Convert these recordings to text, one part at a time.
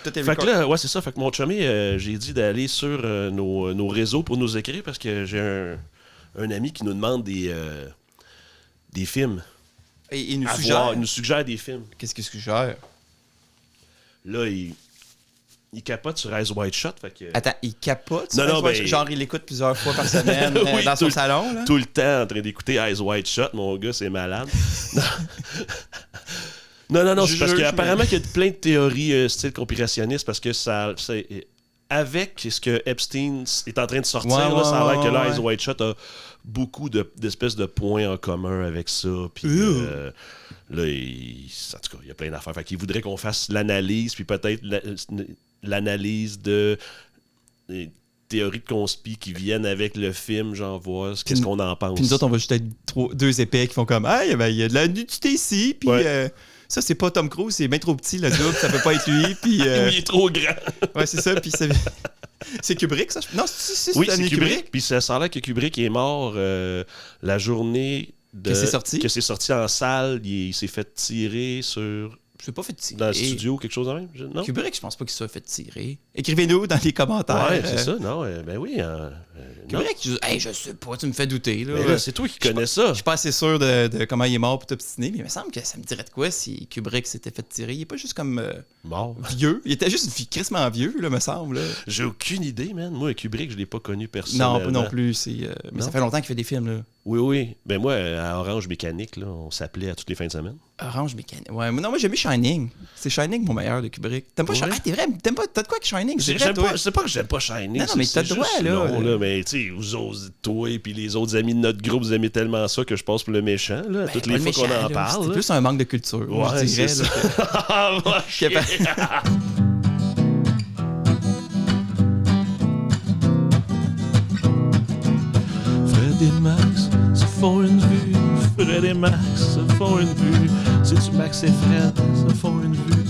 Tout est Fait que là, ouais, c'est ça. Fait que mon chummy, j'ai dit d'aller sur nos réseaux pour nous écrire parce que j'ai un ami qui nous demande des films. Et il nous à suggère. voir. Il nous suggère des films. Qu'est-ce qu'il suggère? Là, il capote sur Eyes Wide Shut. Fait que... Attends, il capote? Non, ben... Genre, il l'écoute plusieurs fois par semaine oui, dans son salon, là? Tout le temps en train d'écouter Eyes Wide Shut. Mon gars, c'est malade. Non, c'est parce qu'apparemment qu'il y a plein de théories style conspirationniste parce que ça... Avec ce que Epstein est en train de sortir, ça a l'air que là, Eyes Wide Shut a beaucoup d'espèces de points en commun avec ça. Puis là, en tout cas, il y a plein d'affaires. Fait qu'il voudrait qu'on fasse l'analyse, puis peut-être l'analyse de théories de conspi qui viennent avec le film, genre voir qu'est-ce qu'on en pense. Puis nous autres, on va juste être deux épais qui font comme « Hey, ben, il y a de la nudité ici, puis ça, c'est pas Tom Cruise, c'est bien trop petit, le double, ça peut pas être lui. » Puis il est trop grand. Ouais, c'est ça, puis c'est Kubrick, ça? Non, c'est Kubrick. Puis ça a l'air que Kubrick est mort la journée que c'est sorti en salle. Il s'est fait tirer sur... Je pas fait tirer. Dans le studio, quelque chose de même? Non? Kubrick, je pense pas qu'il soit fait tirer. Écrivez-nous dans les commentaires. Ouais, c'est ça, non? Ben oui. Kubrick, je sais pas, tu me fais douter. Là. Mais là, c'est toi qui connais ça. Je suis pas assez sûr de comment il est mort pour t'obstiner, mais il me semble que ça me dirait de quoi si Kubrick s'était fait tirer. Il est pas juste comme mort. Vieux. Il était juste crissement vieux, là, me semble. Là. J'ai aucune idée, man. Moi, Kubrick, je l'ai pas connu personnellement. Non, pas non plus. Mais ça fait longtemps qu'il fait des films, là. Oui. Ben moi, à Orange Mécanique, là, on s'appelait à toutes les fins de semaine. Orange Mécanique. Ouais, non, moi, j'ai aimé Shining. C'est Shining, mon meilleur de Kubrick. T'aimes pas Shining? T'es vrai? T'aimes pas? T'as de quoi avec Shining? Je sais pas que j'aime pas Shining. Non, mais t'as le droit, là. Non, là, mais tu sais, vous autres, toi et puis les autres amis de notre groupe, vous aimez tellement ça que je passe pour le méchant, là, toutes les fois qu'on en parle. C'est plus un manque de culture. Ouais, je dirais. C'est ça. Fred et Max se font une vue. Fred et Max se font une vue. C'est-tu Max et Fred se font une vue?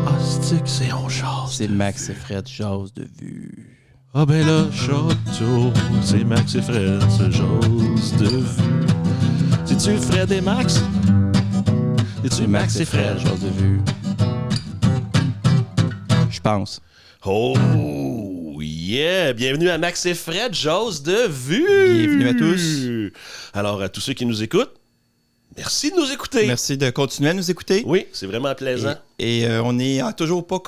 Ah, c'est on jase. C'est Max et Fred jase de vue. Ah ben là, château, c'est Max et Fred se jase de vue. C'est-tu Fred et Max? C'est-tu Max et Fred jase de vue? Je pense. Oh yeah! Bienvenue à Max et Fred, jase de vue! Bienvenue à tous. Alors, à tous ceux qui nous écoutent, merci de nous écouter. Merci de continuer à nous écouter. Oui, c'est vraiment plaisant. Et on n'est toujours pas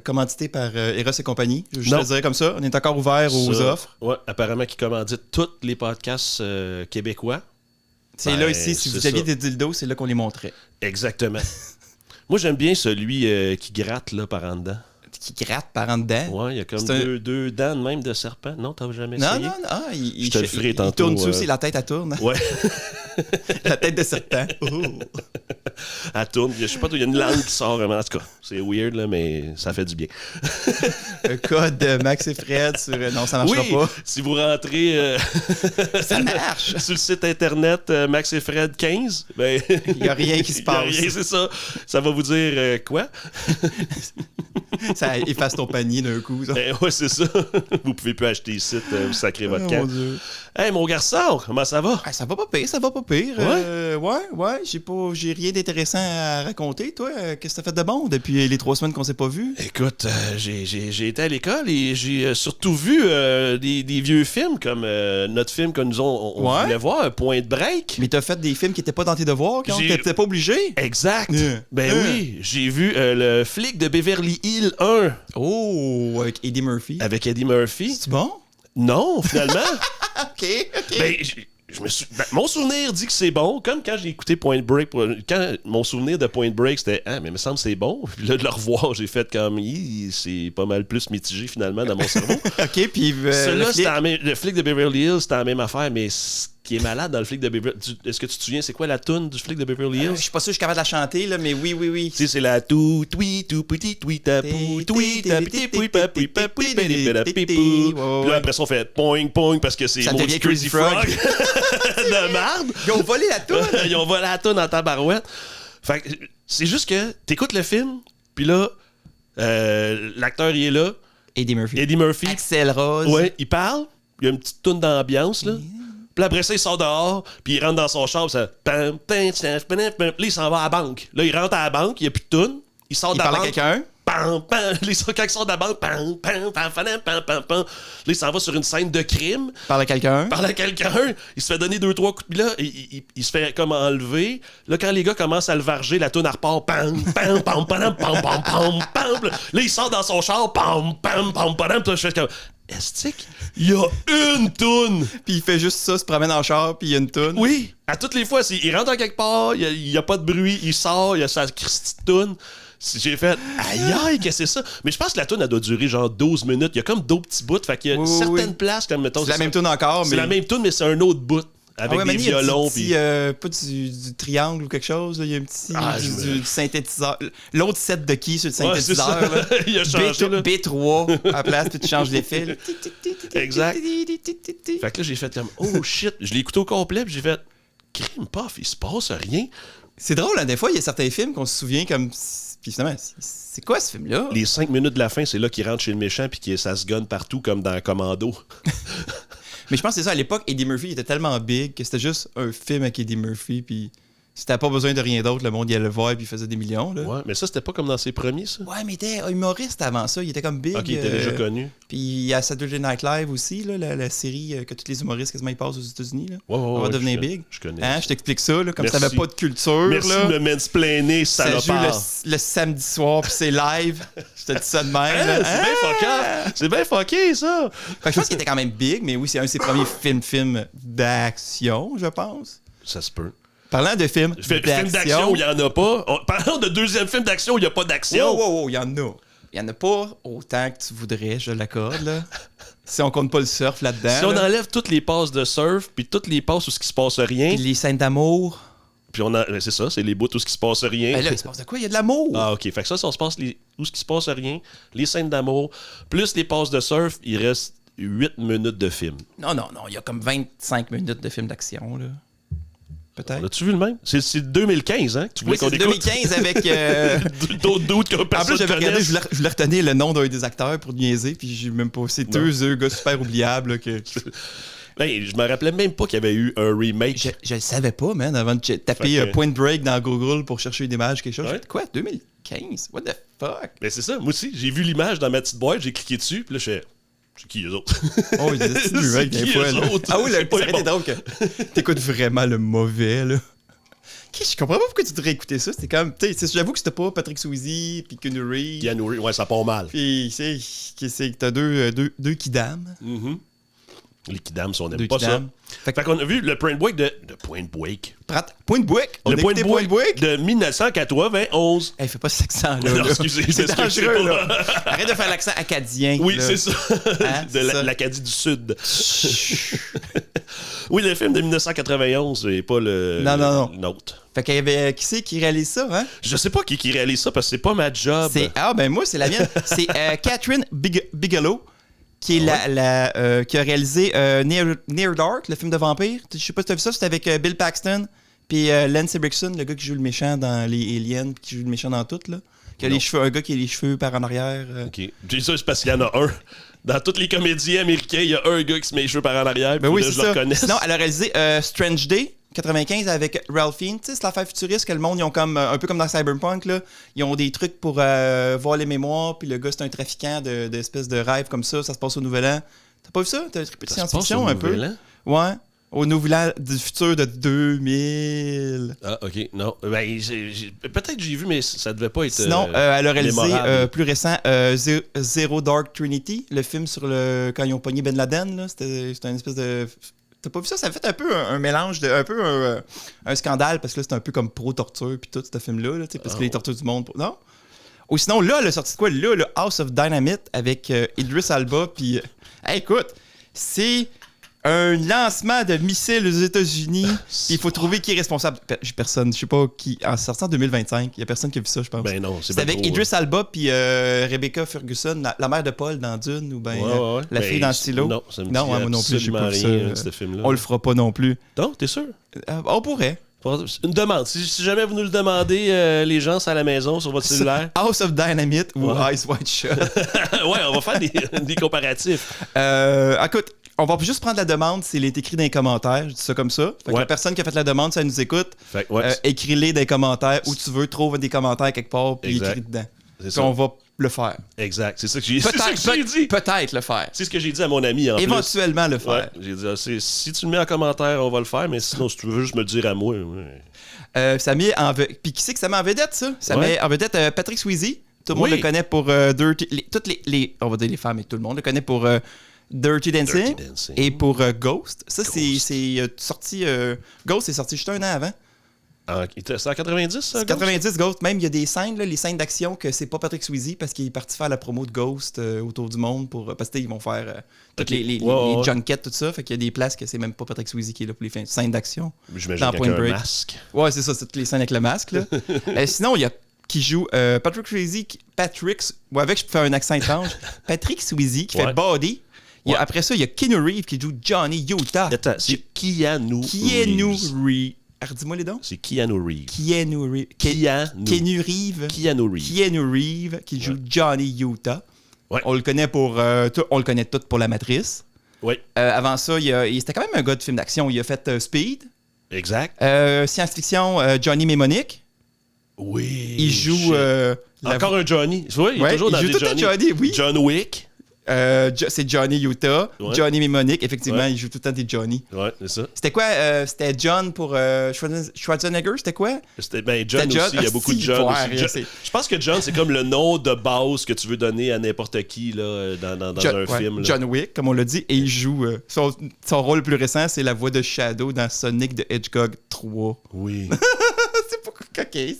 commandité par Eros et compagnie. Je te le dirais comme ça. On est encore ouvert aux offres. Oui, apparemment qu'ils commanditent tous les podcasts québécois. C'est là ici, si vous aviez des dildos, c'est là qu'on les montrait. Exactement. Moi, j'aime bien celui qui gratte là, par en dedans. Qui gratte par en dedans. Ouais, il y a comme deux dents même de serpent. Non, t'as jamais essayé? Non. Je te le ferai tantôt. Il tourne dessus aussi, la tête, elle tourne. Ouais. La tête de serpent. Elle tourne. Je sais pas, il y a une langue qui sort vraiment. En tout cas, c'est weird, là, mais ça fait du bien. Le code de Max et Fred sur... Non, ça marchera pas. Si vous rentrez... ça marche. Sur le site internet Max et Fred 15, ben... il n'y a rien qui se passe. Il y a rien, c'est ça. Ça va vous dire quoi? Ça efface ton panier d'un coup. Ça. Ouais, c'est ça. Vous pouvez plus acheter ici, vous sacrez votre camp. Mon Dieu. Hey, mon garçon, comment ça va? Ça va pas pire. Ouais? J'ai rien d'intéressant à raconter. Toi, qu'est-ce que t'as fait de bon depuis les 3 semaines qu'on s'est pas vus? Écoute, j'ai été à l'école et j'ai surtout vu des vieux films comme notre film que nous on voulait voir, Point de Break. Mais t'as fait des films qui étaient pas dans tes devoirs, que t'étais pas obligé? Exact. Oui, j'ai vu Le flic de Beverly Hills 1. Oh, avec Eddie Murphy. Avec Eddie Murphy. C'est bon? Non, finalement. OK. Ben, mon souvenir dit que c'est bon, comme quand j'ai écouté Point Break. Quand mon souvenir de Point Break, c'était mais il me semble que c'est bon. Puis là, de le revoir, j'ai fait comme c'est pas mal plus mitigé finalement dans mon cerveau. OK, puis le flic de Beverly Hills, c'était la même affaire, mais ce qui est malade dans le flic de Beverly Hills. Est-ce que tu te souviens, c'est quoi la toune du flic de Beverly Hills? Je suis pas sûr que je suis capable de la chanter, là, mais oui. Tu sais, c'est la tout petit tapou, puis là, après ça, on fait poing, parce que c'est Maudit Crazy Frog. de merde. Ils ont volé la toune. Ils ont volé la toune dans ta barouette. Fait que c'est juste que t'écoutes le film, puis là, l'acteur, il est là. Eddie Murphy. Axel Rose. Ouais, il parle. Il y a une petite toune d'ambiance, là. Puis après ça, il sort dehors, puis il rentre dans son char, ça... Là, il s'en va à la banque. Là, il rentre à la banque, il n'y a plus de toune. Il sort de la banque. Il parle à quelqu'un? Pam, pam. Quand ils sortent de la banque, pam, pam, pam, pam, pam, pam, pam. Là, il s'en va sur une scène de crime. Parle à quelqu'un. Il se fait donner 2-3 coups de pied là. Il se fait comme enlever. Là, quand les gars commencent à le varger, la toune repart. Pam, pam, pam, pam, pam, pam, pam, pam. Là, il sort dans son char. Pam, pam, pam, pam. Puis je fais comme... Estique, il y a une toune. Puis il fait juste ça, se promène en char, puis il y a une toune. Oui, à toutes les fois, il rentre en quelque part, il y a pas de bruit, il sort, il y a sa Christie de toune. J'ai fait, aïe, qu'est-ce que c'est ça? Mais je pense que la toune, elle doit durer genre 12 minutes. Il y a comme d'autres petits bouts. Fait qu'il y a certaines places, comme mettons. C'est la même toune encore, mais. C'est la même toune, mais c'est un autre bout. Avec des violons. Il y a pas du triangle ou quelque chose. Là. Il y a un petit du synthétiseur. L'autre set de key sur le synthétiseur. Là. Il a changé. B3 à la place, puis tu changes l'effet. Exact. Fait que là, j'ai fait comme, oh shit. Je l'ai écouté au complet, puis j'ai fait, crime puff, il se passe rien. C'est drôle, hein, des fois, il y a certains films qu'on se souvient comme. Puis finalement, c'est quoi ce film-là? Les 5 minutes de la fin, c'est là qu'il rentre chez le méchant, puis ça se gonne partout comme dans Commando. Mais je pense que c'est ça, à l'époque, Eddie Murphy était tellement big que c'était juste un film avec Eddie Murphy, puis si t'avais pas besoin de rien d'autre, le monde y allait le voir, puis il faisait des millions. Là. Ouais, mais ça, c'était pas comme dans ses premiers, ça? Ouais, mais il était humoriste avant ça, il était comme big. Ok, il était déjà connu. Puis il y a Saturday Night Live aussi, là, la série que tous les humoristes quasiment ils passent aux États-Unis. Là. On va devenir big. Je connais. Hein, je t'explique ça, là, comme si t'avais pas de culture. Merci là. de me mansplainer, salopard. Ça joue le samedi soir, puis c'est live. Je te dis ça de même. C'est bien fucké. C'est bien fucké, ça. Fait que je pense qu'il était quand même big, mais oui, c'est un de ses premiers films d'action, je pense. Ça se peut. Parlant de films d'action, il n'y en a pas. Parlant de deuxième film d'action, il n'y a pas d'action. Wow, il y en a. Il n'y en a pas autant que tu voudrais, je l'accorde. Là. Si on compte pas le surf là-dedans. Si on enlève toutes les passes de surf, puis toutes les passes où ce qui se passe rien. Puis les scènes d'amour. Puis c'est ça, c'est les bouts où ce qui se passe rien. Ben là, il se passe de quoi? Il y a de l'amour. Ah, ok. Fait que ça se passe où ce qui se passe rien, les scènes d'amour, plus les passes de surf, il reste 8 minutes de film. Non, il y a comme 25 minutes de film d'action, là. Peut-être. As-tu vu le même? C'est 2015, hein? Que tu voulais qu'on écoute? 2015 avec... d'autres doutes que personne. En plus, j'avais regardé, je voulais retenir le nom d'un des acteurs pour niaiser, puis j'ai même pas... C'est deux gars super oubliables, là, que... Ben, je me rappelais même pas qu'il y avait eu un remake. Je le savais pas, man, avant de taper Point Break dans Google pour chercher une image, quelque chose. Ouais. Quoi, 2015? What the fuck? Ben, c'est ça, moi aussi. J'ai vu l'image dans ma petite boîte, j'ai cliqué dessus, puis là, je fais... C'est qui eux autres? Oh, il y a des petits remake des fois. Ah oui, ça aurait été drôle que t'écoutes vraiment le mauvais, là. Je comprends pas pourquoi tu devrais écouter ça. C'était comme, tu sais, j'avoue que c'était pas Patrick Swayze puis Keanu Reeves. Keanu Reeves, ouais, ça part mal. Puis, c'est que t'as deux kidams. Mm-hmm. Les kidams, si on n'aime pas ça. Fait qu'on a vu le Point Break de Point Break. Point Break? Le Point Break de 1991. Hey, fais pas cet accent-là. Non, excusez, c'est dangereux, là. Arrête de faire l'accent acadien. Oui, là. c'est ça. Hein, de l'Acadie du Sud. Oui, le film de 1991 et pas le nôtre. Fait qu'il y avait... Qui c'est qui réalise ça, hein? Je sais pas qui réalise ça parce que c'est pas ma job. Moi, c'est la mienne. C'est Catherine Bigelow. Qui est qui a réalisé Near Dark, le film de vampire. Je sais pas si tu as vu ça, c'était avec Bill Paxton puis Lance Henriksen, le gars qui joue le méchant dans les Aliens, qui joue le méchant dans tout, là. Qui a les cheveux, un gars qui a les cheveux par en arrière. Ok. J'ai ça, c'est parce qu'il y en a un. Dans toutes les comédies américaines, il y a un gars qui se met les cheveux par en arrière. Ben oui, c'est ça. Reconnais. Sinon, elle a réalisé Strange Day. 95 avec Ralph Fiennes, tu sais, c'est l'affaire futuriste que le monde, ils ont comme, un peu comme dans Cyberpunk, là, ils ont des trucs pour voir les mémoires, puis le gars, c'est un trafiquant d'espèces de rêves comme ça se passe au Nouvel An. T'as pas vu ça? T'as un truc de science-fiction un peu? Ouais. Au Nouvel An du futur de 2000. Ah, ok. Non. Ben, peut-être que j'ai vu, mais ça devait pas être. Sinon, elle a réalisé plus récent Zero Dark Trinity, le film sur quand ils ont pogné Ben Laden, là. C'était une espèce de. T'as pas vu ça? Ça a fait un peu un mélange de. Un peu un scandale, parce que là, c'est un peu comme pro-torture, puis tout, ce film-là, là, parce que les tortures du monde. Non? Ou sinon, là, elle a sorti de quoi? Là, le House of Dynamite avec Idris Elba, puis. Écoute, c'est un lancement de missiles aux États-Unis, puis il faut trouver qui est responsable. Personne, je sais pas qui. En sortant en 2025, il y a personne qui a vu ça, je pense. Ben non, c'est avec Idris Elba, puis Rebecca Ferguson, la mère de Paul dans Dune, ou bien la fille dans le stylo. Non, ça me dit moi non plus, j'ai pas vu ça. Ce film-là. On le fera pas non plus. Non, t'es sûr? On pourrait. Une demande. Si jamais vous nous le demandez, les gens, c'est à la maison, sur votre cellulaire. House of Dynamite ou Eyes Wide Shut. Ouais, on va faire des comparatifs. Écoute, on va juste prendre la demande s'il est écrit dans les commentaires. Je dis ça comme ça. Fait que la personne qui a fait la demande, si elle nous écoute, écris-les dans les commentaires où tu veux, trouve des commentaires quelque part, puis écris dedans. Puis on va le faire. Exact. C'est ça que j'ai dit. Peut-être le faire. C'est ce que j'ai dit à mon ami en Éventuellement plus. le faire. Ouais, j'ai dit, si tu le mets en commentaire, on va le faire, mais sinon, si tu veux juste me le dire à moi. Ouais. Ça met en vedette. Puis qui c'est que ça met en vedette, ça? Ça met en vedette Patrick Swayze. Tout le monde le connaît pour Dirty... toutes les... On va dire les femmes, mais tout le monde le connaît pour Dirty Dancing et pour Ghost. Ça, c'est sorti... Ghost est sorti juste un an avant. C'est en 90, ça? C'est 90, Ghost. Même, il y a des scènes, là, les scènes d'action, que c'est pas Patrick Swayze parce qu'il est parti faire la promo de Ghost autour du monde parce qu'ils vont faire toutes les junkets, tout ça. Fait qu'il y a des places que c'est même pas Patrick Swayze qui est là pour les scènes d'action. J'imagine qu'il y a un masque. Ouais, c'est ça, c'est toutes les scènes avec le masque. Là. Sinon, il y a qui joue Patrick Swayze, avec je peux faire un accent étrange, Patrick Swayze qui fait Body. Après ça, il y a Keanu Reeves qui joue Johnny Utah. Attends, c'est Keanu Reeves. Dis-moi les dons. C'est Keanu Reeves. Keanu Reeves qui joue Johnny Utah. Ouais. On le connaît on le connaît tout pour La Matrice. Oui. Avant ça, c'était quand même un gars de film d'action. Il a fait Speed. Exact. Science-fiction, Johnny Mnemonic. Oui. Il joue... Encore un Johnny. Oui, il est toujours dans des Johnny. Oui. John Wick. C'est Johnny Utah. Ouais. Johnny Mnemonic, effectivement, il joue tout le temps des Johnny. Ouais, c'est ça. C'était quoi? C'était John pour Schwarzenegger, c'était quoi? C'était John aussi, il y a beaucoup de John aussi. Je pense que John, c'est comme le nom de base que tu veux donner à n'importe qui là, dans un film. Là. John Wick, comme on l'a dit, et il joue... son rôle le plus récent, c'est la voix de Shadow dans Sonic the Hedgehog 3. Oui. C'est pas coquet,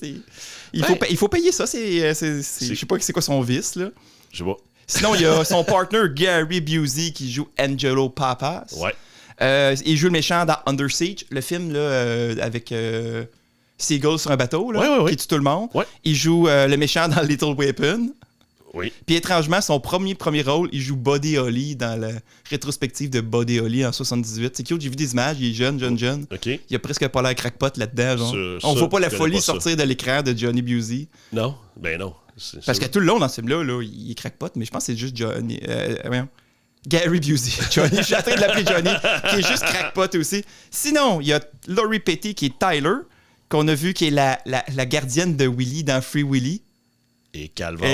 il faut payer ça, je sais pas c'est quoi son vice, là. Je sais pas. Sinon, il y a son partner Gary Busey qui joue Angelo Papas. Ouais. Il joue le méchant dans Under Siege, le film là, avec Seagull sur un bateau, là, qui tue tout le monde. Ouais. Il joue le méchant dans Little Weapon. Oui. Puis étrangement, son premier rôle, il joue Buddy Holly dans la rétrospective de Buddy Holly en 78. C'est cute, j'ai vu des images, il est jeune. Okay. Il a presque pas l'air crackpot là-dedans. On voit pas la folie sortir de l'écran de Johnny Busey. Non, ben non. Parce que tout le long dans ce film-là, il est crackpot, mais je pense que c'est juste Johnny. Gary Busey. Johnny, je suis en train de l'appeler Johnny, qui est juste crackpot aussi. Sinon, il y a Lori Petty qui est Tyler, qu'on a vu qui est la gardienne de Willy dans Free Willy. Et Calvin,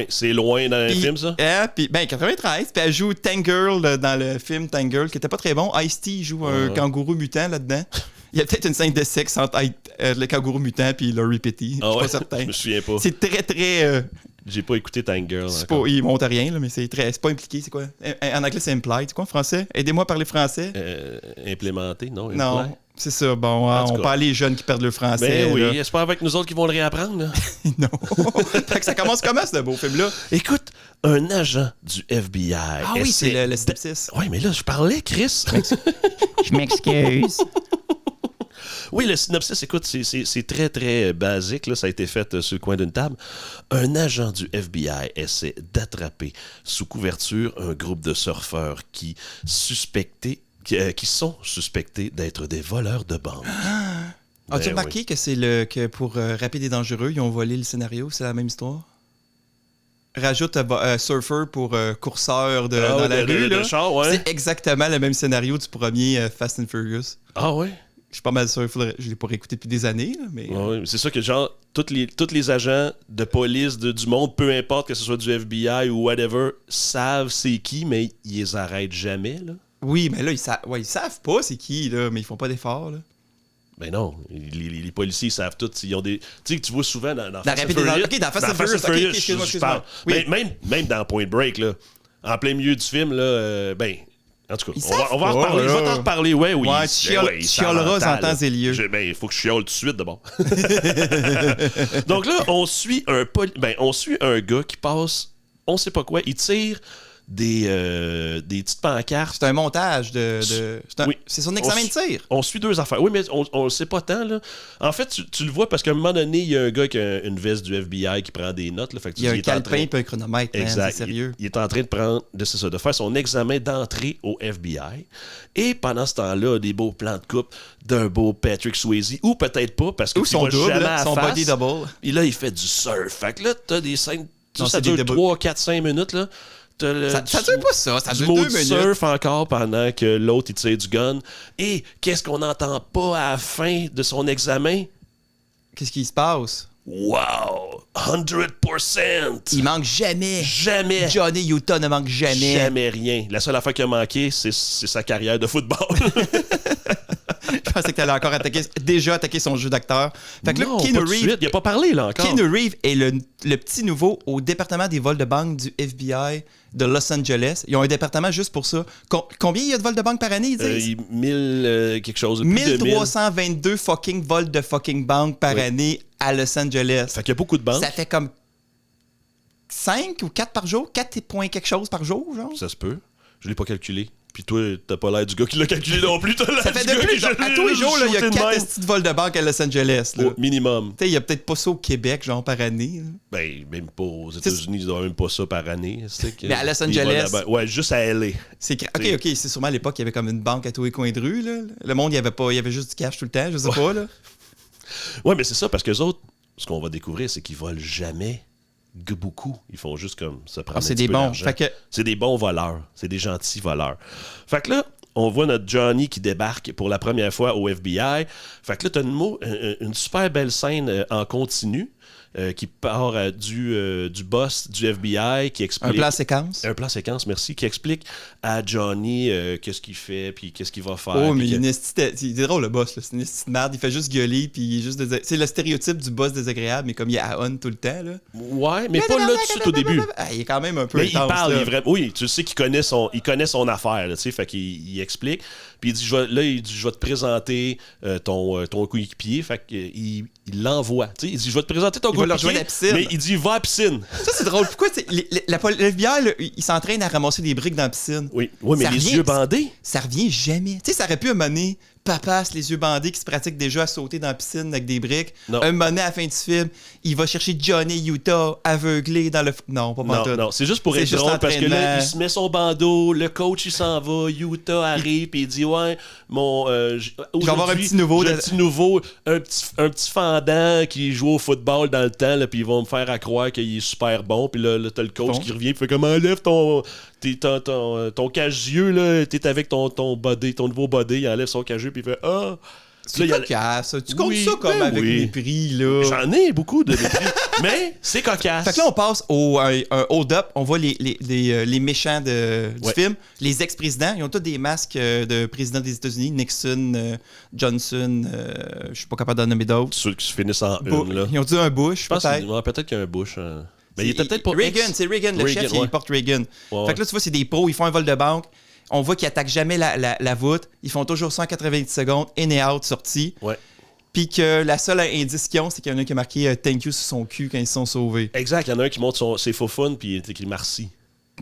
c'est loin dans le film, ça? Puis, 93. Puis elle joue Tank Girl dans le film Tank Girl, qui était pas très bon. Ice-T joue un kangourou mutant là-dedans. Il y a peut-être une scène de sexe entre le kangourou mutant et Lori Petty. Je suis pas certain. Je me souviens pas. C'est très, très... J'ai pas écouté Tank Girl. Il monte rien, là, mais c'est pas impliqué. C'est quoi? En anglais, c'est implied. C'est quoi en français? Aidez-moi à parler français. Implémenté, non? Non. C'est ça, bon, on parle les jeunes qui perdent le français. Ben oui, est-ce pas avec nous autres qui vont le réapprendre? Là? Non. Fait que ça commence comment, ce beau film-là? Écoute, un agent du FBI. Ah oui, c'est le synopsis. Oui, mais là, je parlais, Chris. Je m'excuse. Oui, le synopsis, écoute, c'est très, très basique. Là, ça a été fait sur le coin d'une table. Un agent du FBI essaie d'attraper sous couverture un groupe de surfeurs qui sont suspectés d'être des voleurs de banque. As-tu remarqué que c'est que pour Rapide et Dangereux, ils ont volé le scénario? C'est la même histoire? Rajoute Surfer pour courseur dans la rue. De char, ouais. C'est exactement le même scénario du premier Fast and Furious. Ah ouais? Je suis pas mal sûr, je l'ai pas réécouté depuis des années. Là, mais... Ouais, c'est ça que genre, tous les agents de police du monde, peu importe que ce soit du FBI ou whatever, savent c'est qui, mais ils les arrêtent jamais. Là. Oui, mais là, ils savent pas c'est qui, là, mais ils font pas d'efforts. Là. Ben non, les policiers, ils savent tout. Ils ont des... Tu sais, que tu vois souvent dans Fast and Furious. OK, dans Fast and Furious, excuse-moi. Oui. Même dans Point Break, là, en plein milieu du film, là, en tout cas, on va en reparler. Je vais t'en reparler. Ouais, tu chialeras en temps et lieu. Il faut que je chiale tout de suite, d'abord. Donc là, on suit un gars qui passe, on sait pas quoi, il tire des petites pancartes. C'est un montage c'est son examen de tir. On suit deux affaires. Oui, mais on le sait pas tant. Là. En fait, tu le vois parce qu'à un moment donné, il y a un gars qui a une veste du FBI qui prend des notes. Là, fait que il y a un calepin et un chronomètre. Exact. C'est sérieux. Il est en train de faire son examen d'entrée au FBI. Et pendant ce temps-là, des beaux plans de coupe d'un beau Patrick Swayze. Ou peut-être pas, parce que ou son double, jamais à son face. Body double. Et là, il fait du surf. Fait que là, t'as des scènes... Ça dure 3, 4, 5 minutes, là. Ça dure pas ça dure 2 minutes. Surf encore pendant que l'autre il tire du gun. Et qu'est-ce qu'on n'entend pas à la fin de son examen? Qu'est-ce qui se passe? Wow! 100%! Il manque jamais. Jamais! Johnny Utah ne manque jamais. Jamais rien. La seule affaire qui a manqué, c'est sa carrière de football. Je pensais que t'allais encore déjà attaquer son jeu d'acteur. Fait que là, Non, Keanu pas tout de Reeves, suite. Il a pas parlé, là, encore. Keanu Reeves est le petit nouveau au département des vols de banque du FBI de Los Angeles. Ils ont un département juste pour ça. Combien il y a de vols de banque par année, ils disent? 1000 quelque chose. Plus 1322 fucking vols de fucking banque par année à Los Angeles. Fait qu'il y a beaucoup de banques. Ça fait comme 5 ou 4 par jour? 4 points quelque chose par jour, genre? Ça se peut. Je l'ai pas calculé. Puis toi, t'as pas l'air du gars qui l'a calculé non plus. Ça fait depuis. À tous les jours, il y a 4 petits vols de banque à Los Angeles. Là. Au minimum. Il y a peut-être pas ça au Québec, genre par année. Là. Ben, même pas aux États-Unis, ils n'ont même pas ça par année. Mais à Los Angeles. Ouais, juste à LA. Ok, c'est sûrement à l'époque, il y avait comme une banque à tous les coins de rue. Là. Le monde, il y avait juste du cash tout le temps, je sais pas. Là. Ouais, mais c'est ça, parce que les autres, ce qu'on va découvrir, c'est qu'ils volent jamais beaucoup. Ils font juste comme ça prend c'est des bons. C'est des bons voleurs. C'est des gentils voleurs. Fait que là, on voit notre Johnny qui débarque pour la première fois au FBI. Fait que là, t'as une super belle scène en continu qui part du boss du FBI qui explique... Un plan séquence. Un plan séquence, merci. Qui explique à Johnny qu'est-ce qu'il fait puis qu'est-ce qu'il va faire. Oh, mais c'est drôle le boss. Là. C'est une esti de merde. Il fait juste gueuler puis il est juste... C'est le stéréotype du boss désagréable, mais comme il est à on tout le temps. Là. Ouais, mais pas là tout de suite au début. Il est quand même un peu mais intense, il parle, là. oui, tu sais qu'il connaît son affaire, là, tu sais, fait qu'il explique. Puis il dit, je vais te présenter ton coéquipier. Fait qu'il l'envoie. Tu sais, il dit, je vais te présenter ton coéquipier. À la piscine. Mais il dit, va à la piscine. Ça, c'est drôle. Pourquoi le FBI, il s'entraîne à ramasser des briques dans la piscine? Oui, mais les yeux bandés. Ça revient jamais. Tu sais, ça aurait pu amener Papas, les yeux bandés, qui se pratiquent déjà à sauter dans la piscine avec des briques. Non. Un moment donné, à la fin du film, il va chercher Johnny Utah aveuglé dans le... Non, pas pantoute. Non, c'est juste pour être drôle parce que là, il se met son bandeau, le coach, il s'en va, Utah arrive, puis il dit, ouais, je vais avoir un petit nouveau. Un petit fendant qui joue au football dans le temps, puis ils vont me faire à croire qu'il est super bon, puis là t'as le coach qui revient, puis fait comme, enlève ton cache-yeux, là, t'es avec ton body, ton nouveau body, il enlève son cache-yeux, puis il fait « Ah! » C'est cocasse. Tu comptes ça comme avec mépris, là. J'en ai beaucoup de mépris, mais c'est cocasse. Fait que là, on passe au hold-up. On voit les méchants du film. Les ex-présidents, ils ont tous des masques de présidents des États-Unis. Nixon, Johnson, je suis pas capable d'en nommer d'autres. Ceux qui se finissent en une, là. Ils ont dit un Bush, peut-être. Peut-être qu'il y a un Bush. Mais il était peut-être pas Reagan, c'est Reagan, le chef, il porte Reagan. Fait que là, tu vois, c'est des pros, ils font un vol de banque. On voit qu'ils attaquent jamais la voûte. Ils font toujours 190 secondes, in et out, sortie. Ouais. Puis que la seule indice qu'ils ont, c'est qu'il y en a un qui a marqué thank you sur son cul quand ils se sont sauvés. Exact, il y en a un qui montre ses faux fun, puis il est écrit merci.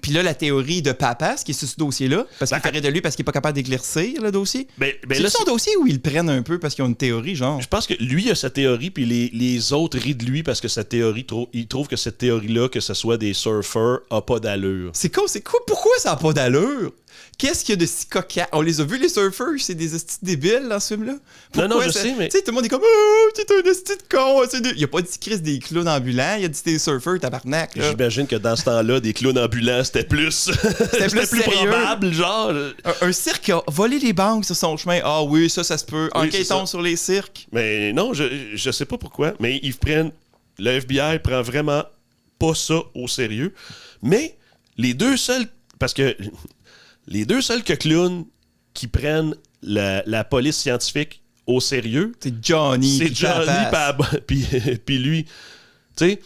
Puis là, la théorie de Papas, qui est sur ce dossier-là, parce qu'il ferait de lui parce qu'il n'est pas capable d'éclaircir le dossier. C'est son dossier où ils le prennent un peu parce qu'ils ont une théorie, genre. Je pense que lui a sa théorie, puis les autres rient de lui parce que sa théorie, ils trouvent que cette théorie-là, que ce soit des surfeurs, a pas d'allure. C'est quoi? Pourquoi ça n'a pas d'allure? Qu'est-ce qu'il y a de si cocasse? On les a vus, les surfers, c'est des estis débiles dans ce film-là. Non, je sais, mais... Tu sais, tout le monde est comme « Oh, t'es un esti de con! » Il n'y a pas dit Chris des clowns ambulants, il a dit des surfers, tabarnak. J'imagine que dans ce temps-là, des clowns ambulants, c'était plus... c'était plus probable, genre... Un cirque a volé les banques sur son chemin. Ah oui, ça se peut. Enquêtons sur les cirques. Mais non, je sais pas pourquoi, mais ils prennent... Le FBI prend vraiment pas ça au sérieux. Mais les deux seuls... Parce que... Les deux seuls clowns qui prennent la police scientifique au sérieux, c'est Johnny puis lui. Tu sais,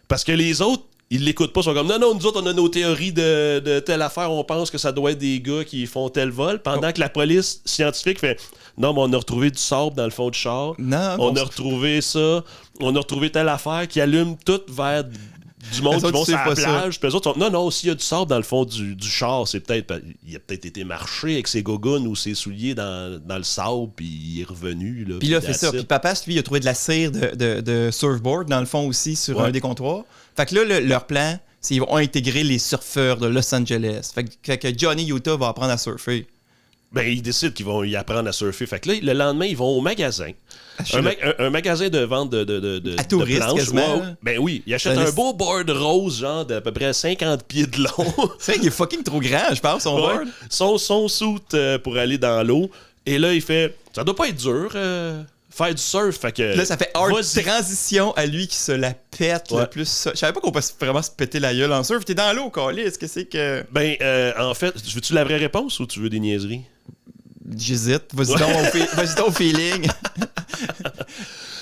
parce que les autres, ils l'écoutent pas, ils sont comme non, nous autres, on a nos théories de telle affaire, on pense que ça doit être des gars qui font tel vol, pendant que la police scientifique fait non, mais on a retrouvé du sable dans le fond du char, on a retrouvé ça, on a retrouvé telle affaire qui allume tout vers du monde qui vont sur la plage. Puis les autres sont non, s'il y a du sable dans le fond du char, c'est peut-être... Il a peut-être été marché avec ses gogoons ou ses souliers dans le sable, puis il est revenu. Puis là, fait ça. Puis Papas, lui, il a trouvé de la cire de surfboard, dans le fond aussi, sur un des comptoirs. Fait que là, leur plan, c'est qu'ils vont intégrer les surfeurs de Los Angeles. Fait que Johnny Utah va apprendre à surfer. Ben, ils décident qu'ils vont y apprendre à surfer. Fait que là, le lendemain, ils vont au magasin. Un magasin de vente de à touristes, planches. Quasiment. Ben oui, ils achètent un beau board rose, genre d'à peu près 50 pieds de long. C'est vrai qu'il est fucking trop grand, je pense, son board. Son suit pour aller dans l'eau. Et là, il fait... Ça doit pas être dur, faire du surf. Fait que, là, ça fait hard transition à lui qui se la pète le plus. Je savais pas qu'on peut vraiment se péter la gueule en surf. T'es dans l'eau, Carly. Est-ce que c'est que. Ben, en fait, veux-tu la vraie réponse ou tu veux des niaiseries? J'hésite. Vas-y donc au feeling.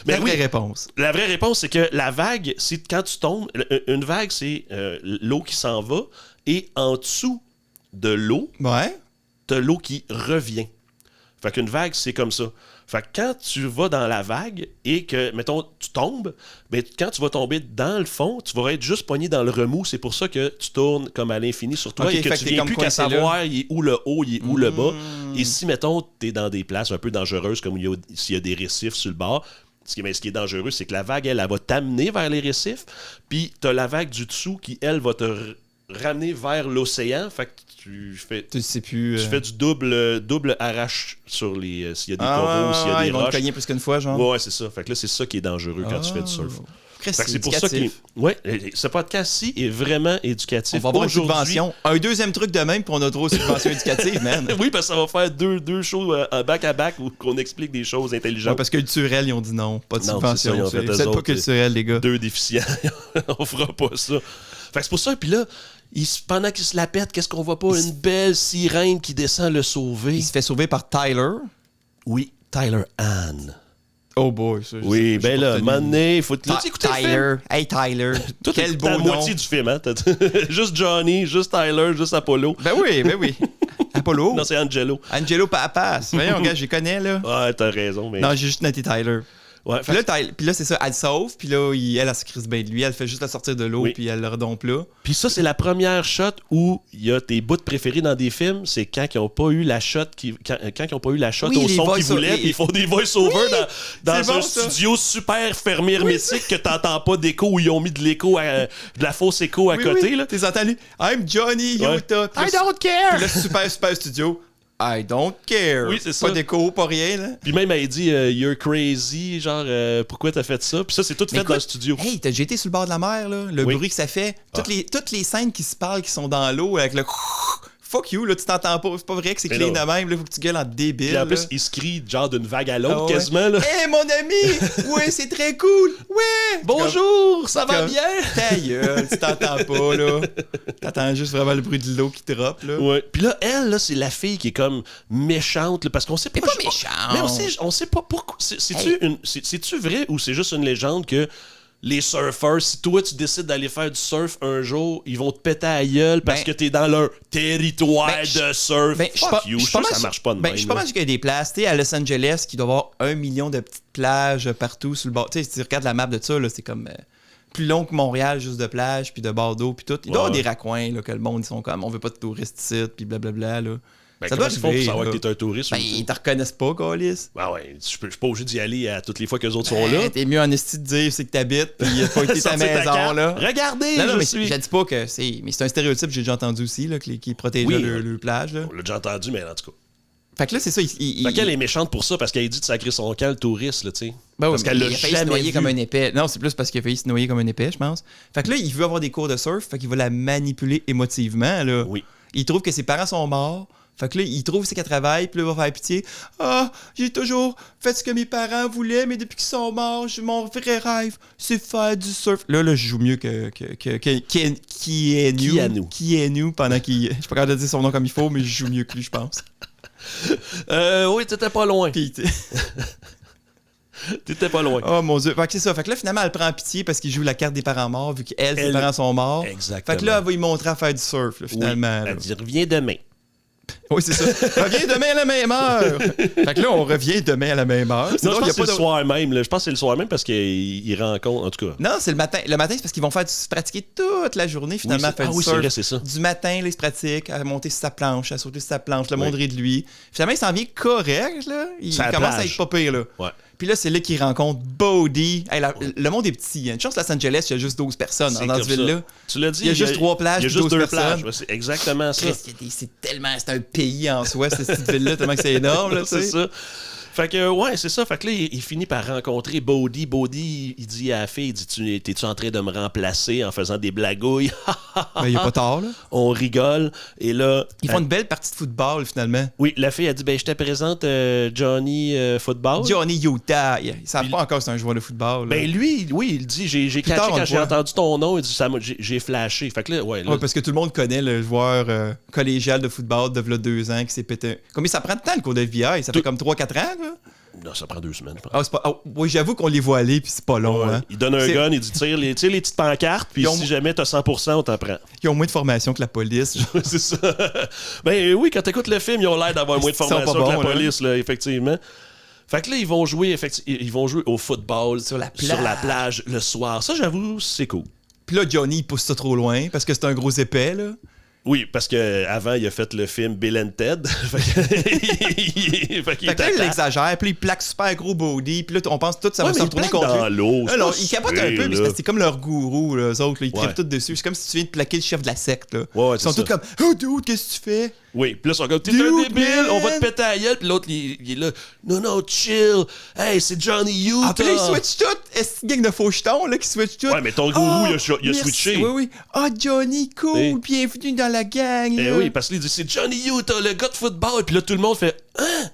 Mais la vraie réponse. La vraie réponse, c'est que la vague, c'est quand tu tombes. Une vague, c'est l'eau qui s'en va. Et en dessous de l'eau, t'as l'eau qui revient. Fait qu'une vague, c'est comme ça. Fait que quand tu vas dans la vague et que, mettons, tu tombes, ben, quand tu vas tomber dans le fond, tu vas être juste pogné dans le remous. C'est pour ça que tu tournes comme à l'infini sur toi et que tu viens plus qu'à savoir il est où le haut, il est où le bas. Et si, mettons, t'es dans des places un peu dangereuses, comme s'il y a des récifs sur le bord, ce qui est dangereux, c'est que la vague, elle va t'amener vers les récifs, puis t'as la vague du dessous qui, elle, va te ramener vers l'océan. Fait que tu fais du double arrache sur les s'il y a des coraux, s'il y a des roches. Ils vont te cogner plus qu'une fois, genre. Ouais, c'est ça. Fait que là, c'est ça qui est dangereux quand tu fais du surf. C'est pour ça que ce podcast-ci est vraiment éducatif. On va avoir une subvention. Un deuxième truc de même, puis on a trop de subvention éducative, man. Oui, parce que ça va faire deux shows back-à-back où on explique des choses intelligentes. Ouais, parce que culturel, ils ont dit non. Pas de subvention. C'est pas culturel, les gars. Deux déficients. On fera pas ça. Fait que c'est pour ça, puis là, pendant qu'il se la pète, qu'est-ce qu'on voit pas? Une belle sirène qui descend le sauver. Il se fait sauver par Tyler. Oui, Tyler Ann. Oh boy, ça. Oui, ben là, Mané, il faut écouter Tyler. Hey Tyler. Quel beau nom. La moitié du film, hein? Juste Johnny, juste Tyler, juste Apollo. Ben oui. Apollo? Non, c'est Angelo. Angelo Papas. Voyons, gars, je les connais, là. Ouais, t'as raison, mais... Non, j'ai juste noté Tyler. Ouais, puis là, c'est ça, elle le sauve, puis là, elle se crisse bien de lui, elle fait juste la sortir de l'eau, puis elle le redompe là. Puis ça, c'est la première shot où il y a tes bouts préférés dans des films, c'est quand ils n'ont pas eu la shot, quand ils ont pas eu la shot au son qu'ils voulaient, puis ils font des voice-overs dans un studio super fermé hermétique que t'entends pas d'écho, où ils ont mis de l'écho, de la fausse écho à côté. Là. T'es entendu, I'm Johnny Utah. I don't care. Puis là, super studio. I don't care. Oui, c'est ça. Pas d'écho, pas rien, là. Puis même, elle dit You're crazy, genre, pourquoi t'as fait ça? Puis ça, c'est tout fait dans le studio. Hey, t'as déjà été sur le bord de la mer, là? Le bruit que ça fait. Toutes les scènes qui se parlent, qui sont dans l'eau, avec le... Fuck you, là, tu t'entends pas. C'est pas vrai que c'est clean de même, là. Faut que tu gueules en débile. Puis en plus, ils se crient genre d'une vague à l'autre, quasiment, là. Hey, mon ami! Oui, c'est très cool! Ouais! Bonjour! Ça va bien? Ta gueule, tu t'entends pas, là. T'entends juste vraiment le bruit de l'eau qui drop, là. Ouais. Puis là, elle, là, c'est la fille qui est comme méchante, là, parce qu'on sait pas. Mais pas méchante! Mais on sait pas pourquoi. C'est-tu vrai ou c'est juste une légende que les surfers, si toi tu décides d'aller faire du surf un jour, ils vont te péter à la gueule parce que t'es dans leur territoire de surf. Fuck you, ça marche pas de même. Je suis pas mal sûr qu'il y a des places, tu sais, à Los Angeles, qui doit avoir 1 million de petites plages partout sur le bord. Tu sais, si tu regardes la map de ça, là, c'est comme plus long que Montréal, juste de plage, puis de bord d'eau, puis tout. Il doit y avoir des raccoins, là, que le monde, ils sont comme, on veut pas de touristes ici, puis blablabla, là. Ben, ça doit être pour savoir que t'es un touriste. Ben, ils te reconnaissent pas, Calis. Ben ouais, je suis pas obligé d'y aller à toutes les fois que les autres sont là. T'es mieux en esti de dire c'est que t'habites, pis il a pas été ta maison, là. Regardez, je dis pas que c'est... Mais c'est un stéréotype, j'ai déjà entendu aussi, là, qui protège le plage, là. On l'a déjà entendu, mais en tout cas. Fait que là, c'est ça. Fait qu'elle est méchante pour ça, parce qu'elle dit de sacrer son camp, le touriste, là, tu sais. Ben parce qu'elle l'a jamais failli se noyer comme un épais. Non, c'est plus parce qu'il a failli se noyer comme un épais, je pense. Fait que là, il veut avoir des cours de surf, fait qu'il va la manipuler émotivement, là. Oui. Il trouve que ses parents sont morts. Fait que là, il trouve c'est qu'elle travaille, puis là, il va faire pitié. Ah, j'ai toujours fait ce que mes parents voulaient, mais depuis qu'ils sont morts, mon vrai rêve, c'est faire du surf. Là, je joue mieux qui est nous pendant qu'il... Je suis pas capable de dire son nom comme il faut, mais je joue mieux que lui, je pense. Oui, t'étais pas loin. Puis, t'étais pas loin. Oh mon Dieu. Fait que c'est ça. Fait que là, finalement, elle prend pitié parce qu'il joue la carte des parents morts, vu qu'elle, ses parents sont morts. Exactement. Fait que là, elle va lui montrer à faire du surf, là, finalement. Oui, elle dit, reviens demain. Oui, c'est ça. Reviens demain à la même heure. Fait que là, on revient demain à la même heure. Non, je pense que c'est le soir même. Je pense que c'est le soir même parce qu'ils rencontrent, en tout cas. Non, c'est le matin. Le matin, c'est parce qu'ils vont se pratiquer toute la journée, finalement, faire du surf. C'est vrai, c'est ça. Du matin, là, ils se pratiquent à monter sur sa planche, à sauter sur sa planche, le monde rit de lui. Finalement, il s'en vient correct, là. Il commence à être pas pire, là. Ouais. Puis là, c'est là qu'il rencontre Bodhi. Hey, le monde est petit. Il y a une chance, Los Angeles, il y a juste 12 personnes dans cette ville-là. Tu l'as dit. Il y a juste 3 plages, il y a juste 2 plages. C'est exactement ça. C'est un pays en soi, cette ville-là, tellement que c'est énorme. Là, c'est ça. Fait que, ouais, c'est ça. Fait que là, il finit par rencontrer Bodhi. Bodhi, il dit à la fille, il dit, t'es-tu en train de me remplacer en faisant des blagouilles? Ben, il n'y a pas tard, là. On rigole. Et là... Ils font une belle partie de football, finalement. Oui, la fille a dit, je te présente Johnny Football. Johnny Utah. Ils ne savent pas encore si c'est un joueur de football. Là. Ben lui, oui, il dit, j'ai catché quand j'ai entendu ton nom, il dit, j'ai flashé. Fait que là, ouais, parce que tout le monde connaît le joueur collégial de football de 2 ans qui s'est pété. Combien ça prend de temps, le cours de FBI? Ça fait comme 3-4 ans, là? Non, ça prend 2 semaines, je pense. Oui, j'avoue qu'on les voit aller, puis c'est pas long. Ouais. Hein. Il donne un gun, il dit tire les petites pancartes, puis si jamais t'as 100%, on t'en prend. Ils ont moins de formation que la police. C'est ça. Ben oui, quand t'écoutes le film, ils ont l'air d'avoir moins de formation que la police, là, effectivement. Fait que là, ils vont jouer au football sur la plage le soir. Ça, j'avoue, c'est cool. Puis là, Johnny, il pousse ça trop loin parce que c'est un gros épais, là. Oui, parce qu'avant, il a fait le film Bill and Ted. Fait que là, il exagère, puis il plaque super gros body, puis là, on pense tout ça va se retourner contre lui. L'eau, alors, il capote un peu, mais c'est comme leur gourou, là, eux autres, là, ils trippent tout dessus. C'est comme si tu viens de plaquer le chef de la secte. Là. Ils sont tous comme « Oh, dude, qu'est-ce que tu fais? » Oui, puis là, ils sont comme « T'es un débile, on va te péter à la gueule. » Puis l'autre, il est là « Non, chill. Hey, c'est Johnny Utah. » Ah, puis là, il switch tout. Est-ce qu'il y a gang de faux jetons, là, qui switch tout? Ouais, mais ton gourou, il a switché. Oui. Ah, Johnny, cool, bienvenue dans la gang. Eh oui, parce qu'il dit « C'est Johnny Utah, le gars de football. » Puis là, tout le monde fait « Hein?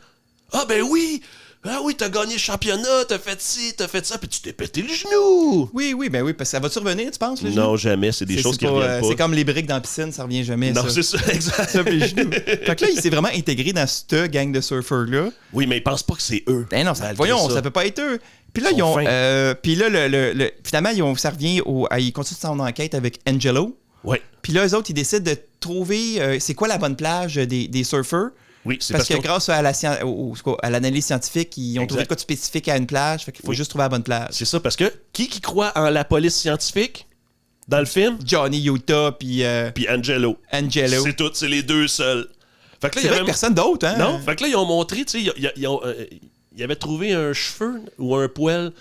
Ah, ben oui. Ah oui, t'as gagné le championnat, t'as fait ci, t'as fait ça, puis tu t'es pété le genou. » Oui, parce que ça va-tu revenir, tu penses, le genou? Non, jamais, c'est des choses qui reviennent pas. C'est comme les briques dans la piscine, ça revient jamais, non, ça. c'est ça, exact. Ça, les genoux. Fait que là, il s'est vraiment intégré dans cette gang de surfeurs-là. Oui, mais ils pensent pas que c'est eux. Ben non, voyons, ça peut pas être eux. Puis là, puis là, finalement, ça revient ils continuent son enquête avec Angelo. Ouais. Puis là, eux autres, ils décident de trouver c'est quoi la bonne plage des surfeurs. Oui, c'est parce que grâce à l'analyse scientifique, ils ont trouvé le code spécifique à une plage. Fait qu'il faut juste trouver la bonne plage. C'est ça, parce que qui croit en la police scientifique dans le film? Johnny Utah puis Angelo. C'est tout, c'est les deux seuls. Fait que là, il y avait personne d'autre, hein? Non, fait que là, ils ont montré, tu sais, ils avaient trouvé un cheveu ou un poil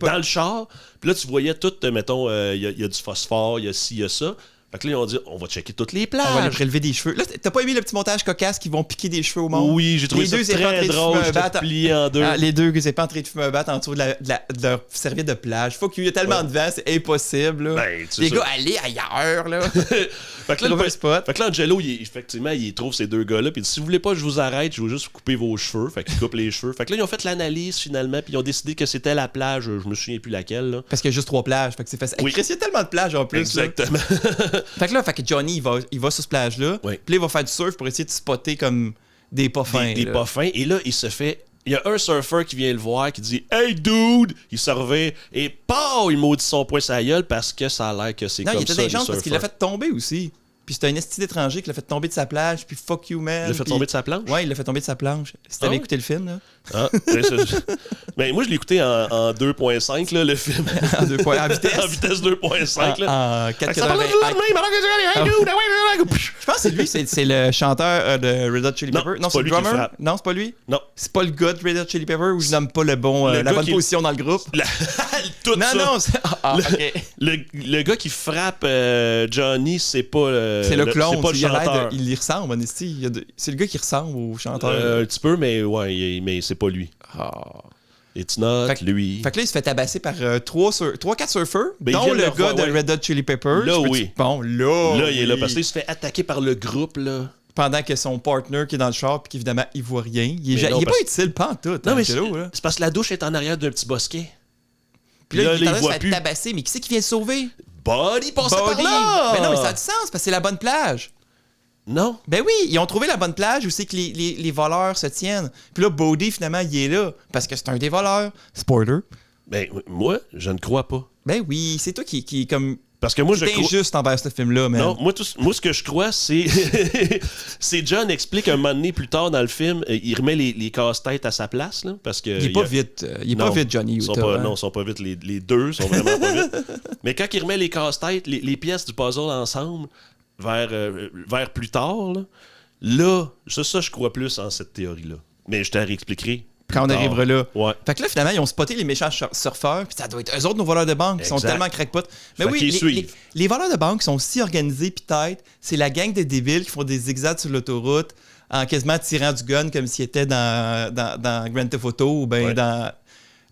dans le char. Puis là, tu voyais tout, mettons, il y a du phosphore, il y a ci, il y a ça. Fait que là, ils ont dit, on va checker toutes les plages. On va aller prélever des cheveux. Là, t'as pas aimé le petit montage cocasse qui vont piquer des cheveux au monde? Oui, j'ai trouvé ça très drôle. J'étais plié en deux. Les deux épais en train de fumer un bat en dessous de leur serviette de plage. Faut qu'il y ait tellement de vent, c'est impossible. Ben, les gars, allez ailleurs, là. Fait que là, Angelo, effectivement, il trouve ces deux gars-là. Puis il dit, si vous voulez pas que je vous arrête, je vais juste couper vos cheveux. Fait qu'ils coupent les cheveux. Fait que là, ils ont fait l'analyse finalement. Puis ils ont décidé que c'était la plage. Je me souviens plus laquelle. Là. Parce qu'il y a juste 3 plages. Fait que c'est facile. Oui. Il y a tellement de plages en plus. Exactement. Fait que Johnny, il va sur cette plage-là. Oui. Puis là, il va faire du surf pour essayer de spotter comme des pas fins. Des pas fins. Et là, il y a un surfeur qui vient le voir qui dit « Hey dude! » Il se revient et POW! Il maudit son poing sa gueule parce que ça a l'air que c'est comme ça. Non, il était des chances parce qu'il l'a fait tomber aussi. Puis c'était un esti d'étranger qui l'a fait tomber de sa plage, puis fuck you, man. Il l'a fait tomber de sa planche? Ouais, il l'a fait tomber de sa planche. Si t'avais écouté le film, là. Ah, mais moi, je l'ai écouté en 2.5, là, le film. En vitesse. En vitesse 2.5, là. En 480. Je pense que c'est lui, c'est le chanteur de Red Hot Chili Pepper. Non, c'est le drummer. Non, c'est pas lui. Non. C'est pas le gars de Red Hot Chili Pepper où je nomme pas la bonne position dans le groupe. Tout ça. Non, ok. Le gars qui frappe Johnny, c'est pas c'est le clone. C'est pas le chanteur. Il y ressemble, honesty. C'est le gars qui ressemble au chanteur. Un petit peu, mais ouais, mais c'est pas lui. It's not lui. Fait que là, il se fait tabasser par 3-4 surfeurs, dont le gars de Red Hot Chili Peppers. Là, oui. Bon, là, il est là, parce qu'il se fait attaquer par le groupe, là. Pendant que son partner qui est dans le char, puis qu'évidemment, il voit rien. Il est pas utile, pas en tout. Non, mais c'est parce que la douche est en arrière d'un petit bosquet. Puis là, il est en train de se faire tabasser. Mais qui c'est qui vient le sauver? Buddy passait par là! Mais non, mais ça a du sens, parce que c'est la bonne plage. Non. Ben oui, ils ont trouvé la bonne plage où c'est que les voleurs se tiennent. Puis là, Bodhi, finalement, il est là. Parce que c'est un des voleurs. Spoiler. Ben, moi, je ne crois pas. Ben oui, c'est toi qui comme... Parce que moi, c'est injuste envers ce film-là, man. Non, moi, ce que je crois, c'est... c'est John explique un moment donné, plus tard dans le film, il remet les casse-têtes à sa place, là, parce que... Il est pas vite, Johnny Utah. Non, ils sont pas vite. Les deux sont vraiment pas vite. Mais quand il remet les casse-têtes, les pièces du puzzle ensemble... vers plus tard, là, ça, je crois plus en cette théorie-là. Mais je te réexpliquerai. Quand on arrivera là. Ouais. Fait que là, finalement, ils ont spoté les méchants surfeurs, puis ça doit être eux autres, nos voleurs de banque, qui sont tellement crackpots. Mais oui, les voleurs de banque sont si organisés, puis tête, c'est la gang de débiles qui font des zigzags sur l'autoroute en quasiment tirant du gun comme s'il était dans Grand Theft Auto ou bien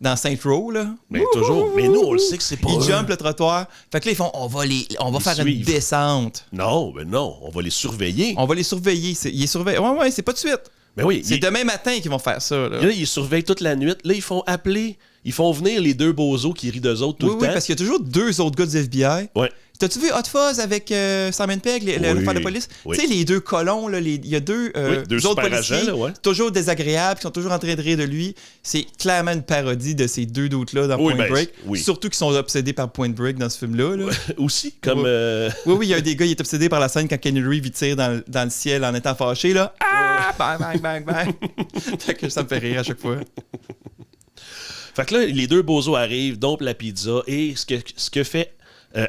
dans Saint Row, là. Mais toujours. Mais nous, on le sait que c'est pas Ils jumpent le trottoir. Fait que là, ils font, on va faire une descente. Non, on va les surveiller. On va les surveiller. Ils surveillent. Ouais, c'est pas de suite. Mais oui. C'est demain matin qu'ils vont faire ça, là. Là, ils surveillent toute la nuit. Là, ils font appeler... Ils font venir les deux bozos qui rient d'eux autres tout le temps. Oui, parce qu'il y a toujours 2 autres gars du FBI. Ouais. T'as-tu vu Hot Fuzz avec Simon Pegg, l'affaire de police? Oui. Tu sais, les 2 colons, il y a 2 autres policiers agents, là, toujours désagréables, qui sont toujours en train de rire de lui. C'est clairement une parodie de ces 2 doutes-là dans Point Break. Oui. Surtout qu'ils sont obsédés par Point Break dans ce film-là. Là. Aussi, comme... Oui, il y a un des gars, il est obsédé par la scène quand Kenny Reeves tire dans le ciel en étant fâché. Là. Ah! Bang, bang, bang, bang. Fait que ça me fait rire à chaque fois. Fait que là, les 2 bozos arrivent, dompent la pizza, et ce que fait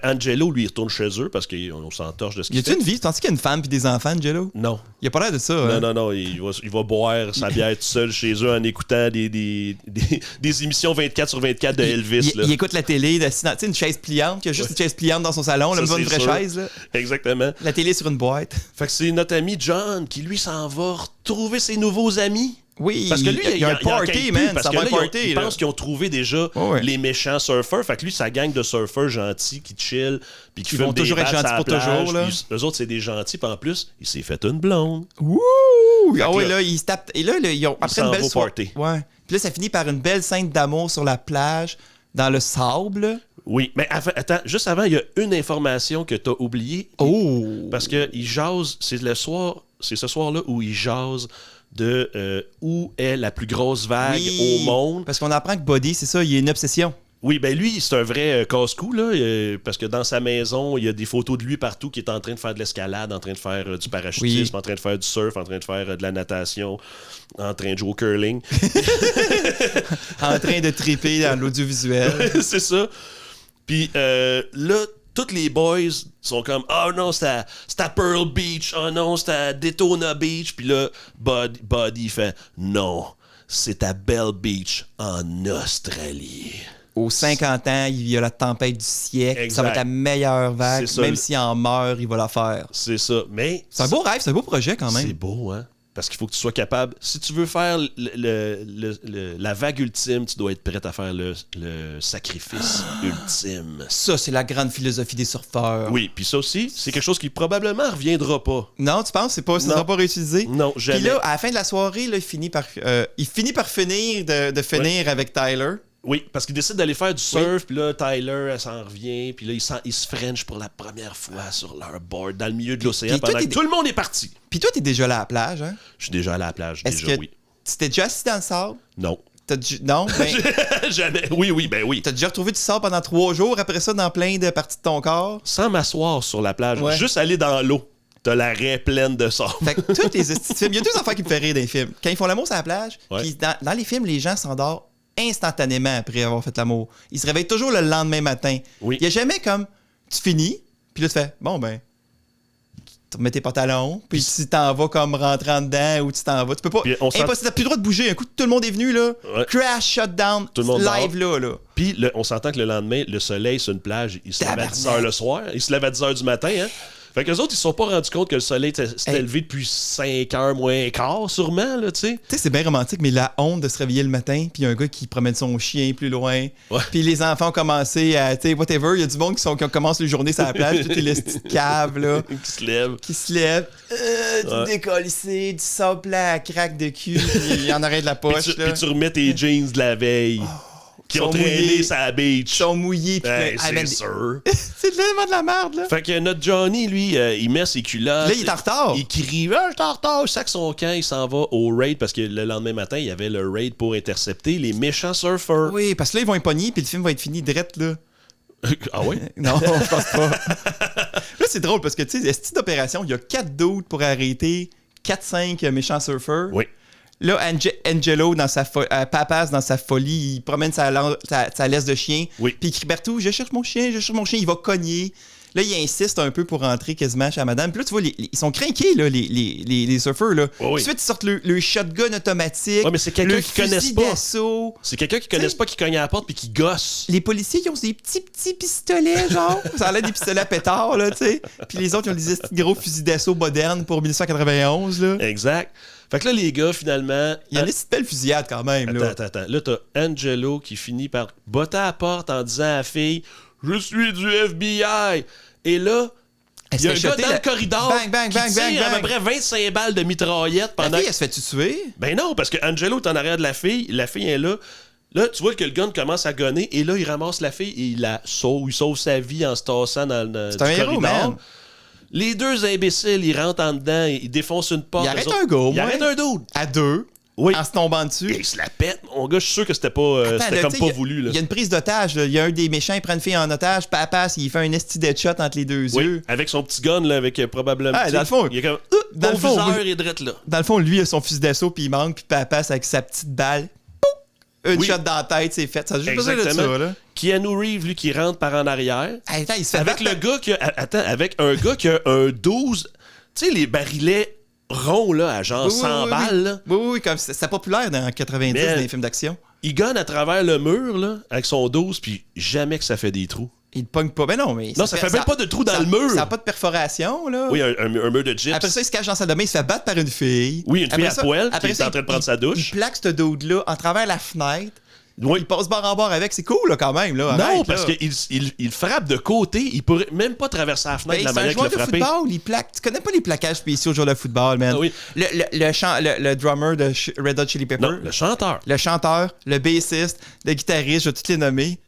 Angelo, lui, il retourne chez eux parce qu'on s'entorche de ce qu'il fait. Y a-tu une vie? Tu penses qu'il y a une femme puis des enfants, Angelo? Non. Il a pas l'air de ça. Non, il va boire sa bière tout seul chez eux en écoutant des émissions 24/24 de Elvis. Il écoute la télé, tu sais, une chaise pliante, il y a juste une chaise pliante dans son salon, même pas une vraie chaise. Là. Exactement. La télé sur une boîte. Fait que c'est notre ami John qui, lui, s'en va retrouver ses nouveaux amis. Oui, parce que lui, il y a un party, man. Parce que là, il pense qu'ils ont trouvé déjà les méchants surfeurs. Fait que lui, sa gang de surfeurs gentils qui chill, puis qui vont toujours être gentils pour toujours. Là. Eux autres, c'est des gentils, puis en plus, il s'est fait une blonde. Wouh! Ah ouais, là, ils se tapent. Et là, ils ont après une belle soirée. Ouais. Puis là, ça finit par une belle scène d'amour sur la plage, dans le sable. Oui, mais attends, juste avant, il y a une information que t'as oubliée. Oh! Parce qu'ils jasent, c'est ce soir-là où ils jasent de où est la plus grosse vague au monde. Parce qu'on apprend que Buddy, c'est ça, il y a une obsession. Oui, ben lui, c'est un vrai casse-cou, là, parce que dans sa maison, il y a des photos de lui partout qui est en train de faire de l'escalade, en train de faire du parachutisme, en train de faire du surf, en train de faire de la natation, en train de jouer au curling. En train de triper dans l'audiovisuel. C'est ça. Puis là, tous les boys sont comme « Oh non, c'est à Pearl Beach. Oh non, c'est à Daytona Beach. » Puis là, Buddy fait « Non, c'est à Bell Beach, en Australie. » Aux 50 ans, il y a la tempête du siècle. Exact. Ça va être la meilleure vague. Même s'il en meurt, il va la faire. C'est ça. Mais c'est un beau rêve, c'est un beau projet quand même. C'est beau, hein? Parce qu'il faut que tu sois capable. Si tu veux faire la vague ultime, tu dois être prêt à faire le sacrifice ultime. Ça, c'est la grande philosophie des surfeurs. Oui, puis ça aussi, c'est quelque chose qui probablement reviendra pas. Non, tu penses que ça ne sera pas réutilisé? Non, jamais. Puis là, à la fin de la soirée, là, il finit par finir finir avec Tyler. Oui, parce qu'il décide d'aller faire du surf, puis là, Tyler, elle s'en revient, puis là, il se french pour la première fois sur leur board dans le milieu de l'océan pendant que tout le monde est parti. Puis toi, t'es déjà allé à la plage, hein? Je suis déjà allé à la plage, oui. Tu t'es déjà assis dans le sable? Non. Non? Jamais. Oui, ben oui. T'as déjà retrouvé du sable pendant 3 jours après ça dans plein de parties de ton corps? Sans m'asseoir sur la plage, juste aller dans l'eau. T'as la raie pleine de sable. Fait que tous les films, il y a 2 affaires qui me font rire dans les films. Quand ils font l'amour sur la plage, puis dans les films, les gens s'endorment instantanément après avoir fait l'amour. Ils se réveillent toujours le lendemain matin. Oui. Il n'y a jamais comme tu finis, puis là tu fais bon ben tu remets tes pantalons, puis tu t'en vas comme rentrant dedans ou tu t'en vas. Tu peux pas. Impossible, t'as plus le droit de bouger. Un coup, tout le monde est venu là. Ouais. Crash, shutdown, tout le monde live là. Puis on s'entend que le lendemain, le soleil sur une plage, il se lève à 10h le soir. Il se lève à 10h du matin, hein. Fait qu'eux autres, ils se sont pas rendus compte que le soleil s'était levé depuis 5h moins quart, sûrement, là, tu sais. Tu sais, c'est bien romantique, mais la honte de se réveiller le matin, puis il y a un gars qui promène son chien plus loin, puis les enfants ont commencé à, tu sais, whatever, il y a du monde qui commence les journées sur la plage, toutes les petites caves, là. Qui se lèvent. Du décollissé, du sable plat à craque de cul, puis il y en aurait de la poche, puis tu remets tes jeans de la veille. Qui ont traîné sur la beach. Ils sont mouillés. C'est sûr. C'est tellement de la merde, là. Fait que notre Johnny, lui, il met ses culottes. Là, il est en retard. Il crie, je suis en retard. Il sac son camp, il s'en va au raid parce que le lendemain matin, il y avait le raid pour intercepter les méchants surfers. Oui, parce que là, ils vont être pognés puis le film va être fini direct, là. Ah oui? Non, je pense pas. Là, c'est drôle parce que, tu sais, cette petite opération, il y a 4 doutes pour arrêter 4-5 méchants surfers. Oui. Là, Angelo, Papas, dans sa folie, il promène sa laisse de chien. Oui. Puis il crie partout, je cherche mon chien. Il va cogner. Là, il insiste un peu pour rentrer quasiment chez la madame. Puis là, tu vois, ils sont craqués, là, les surfeurs. Là. Ensuite, ils sortent le shotgun automatique. Ouais, mais c'est quelqu'un qui connaisse pas. D'assaut. C'est quelqu'un qui connaisse pas, qui cogne à la porte puis qui gosse. Les policiers, ils ont des petits pistolets, genre. Ça a l'air des pistolets à pétard, là, tu sais. Puis les autres, ils ont des gros fusils d'assaut modernes pour 1991, là. Exact. Fait que là, les gars, finalement... Il y a une belle fusillade, quand même, là. Attends. Là, t'as Angelo qui finit par botter à la porte en disant à la fille « Je suis du FBI! » Et là... Il y a un gars dans le corridor qui tire à peu près 25 balles de mitraillette pendant... La fille, elle se fait tuer? Ben non, parce que Angelo est en arrière de la fille est là. Là, tu vois que le gun commence à gonner et là, il ramasse la fille et il sauve sa vie en se tassant dans le corridor. Man. Les deux imbéciles, ils rentrent en dedans, ils défoncent une porte. Ils arrêtent un gars, Ils arrêtent un dude. À deux. Oui. En se tombant dessus. Et il se la pète. Mon gars, je suis sûr que c'était pas, c'était comme pas voulu. Là. Il y a une prise d'otage. Il y a un des méchants, il prend une fille en otage, passe, il fait un esti deadshot entre les deux yeux. Avec son petit gun, là, avec probablement... dans le fond, il est comme... dans le fond, viseur est drette là. Dans le fond, lui, il a son fusil d'assaut, puis il manque, puis passe avec sa petite balle. Une shot dans la tête, c'est fait. Ça a juste besoin de ça, là. Keanu Reeves, lui, qui rentre par en arrière. Attends, il se fait avec le gars qui a... Attends, avec un gars qui a un 12... Tu sais, les barilets ronds, là, à genre 100 balles, là. Oui, comme c'est populaire dans 90 dans les films d'action. Il gonne à travers le mur, là, avec son 12, puis jamais que ça fait des trous. Il pogne pas. Ben non, mais. Non, ça fait même pas de trou dans le mur. Ça n'a pas de perforation, là. Oui, un mur de gyps. Après ça, il se cache dans sa domaine, il se fait battre par une fille. Oui, une fille à poil qui est en train de prendre sa douche. Il plaque ce dude-là en travers la fenêtre. Oui. Il passe bord en bord avec. C'est cool, là, quand même. Là. Non, parce qu'il frappe de côté. Il pourrait même pas traverser la fenêtre de la manière qu'il a frappé. C'est un joueur de football. Il plaque. Tu connais pas les plaquages spéciaux au jour de football, man. Ah oui. Le drummer de Red Hot Chili Peppers. Non, le chanteur. Le chanteur, le bassiste, le guitariste, je vais tous les nommer.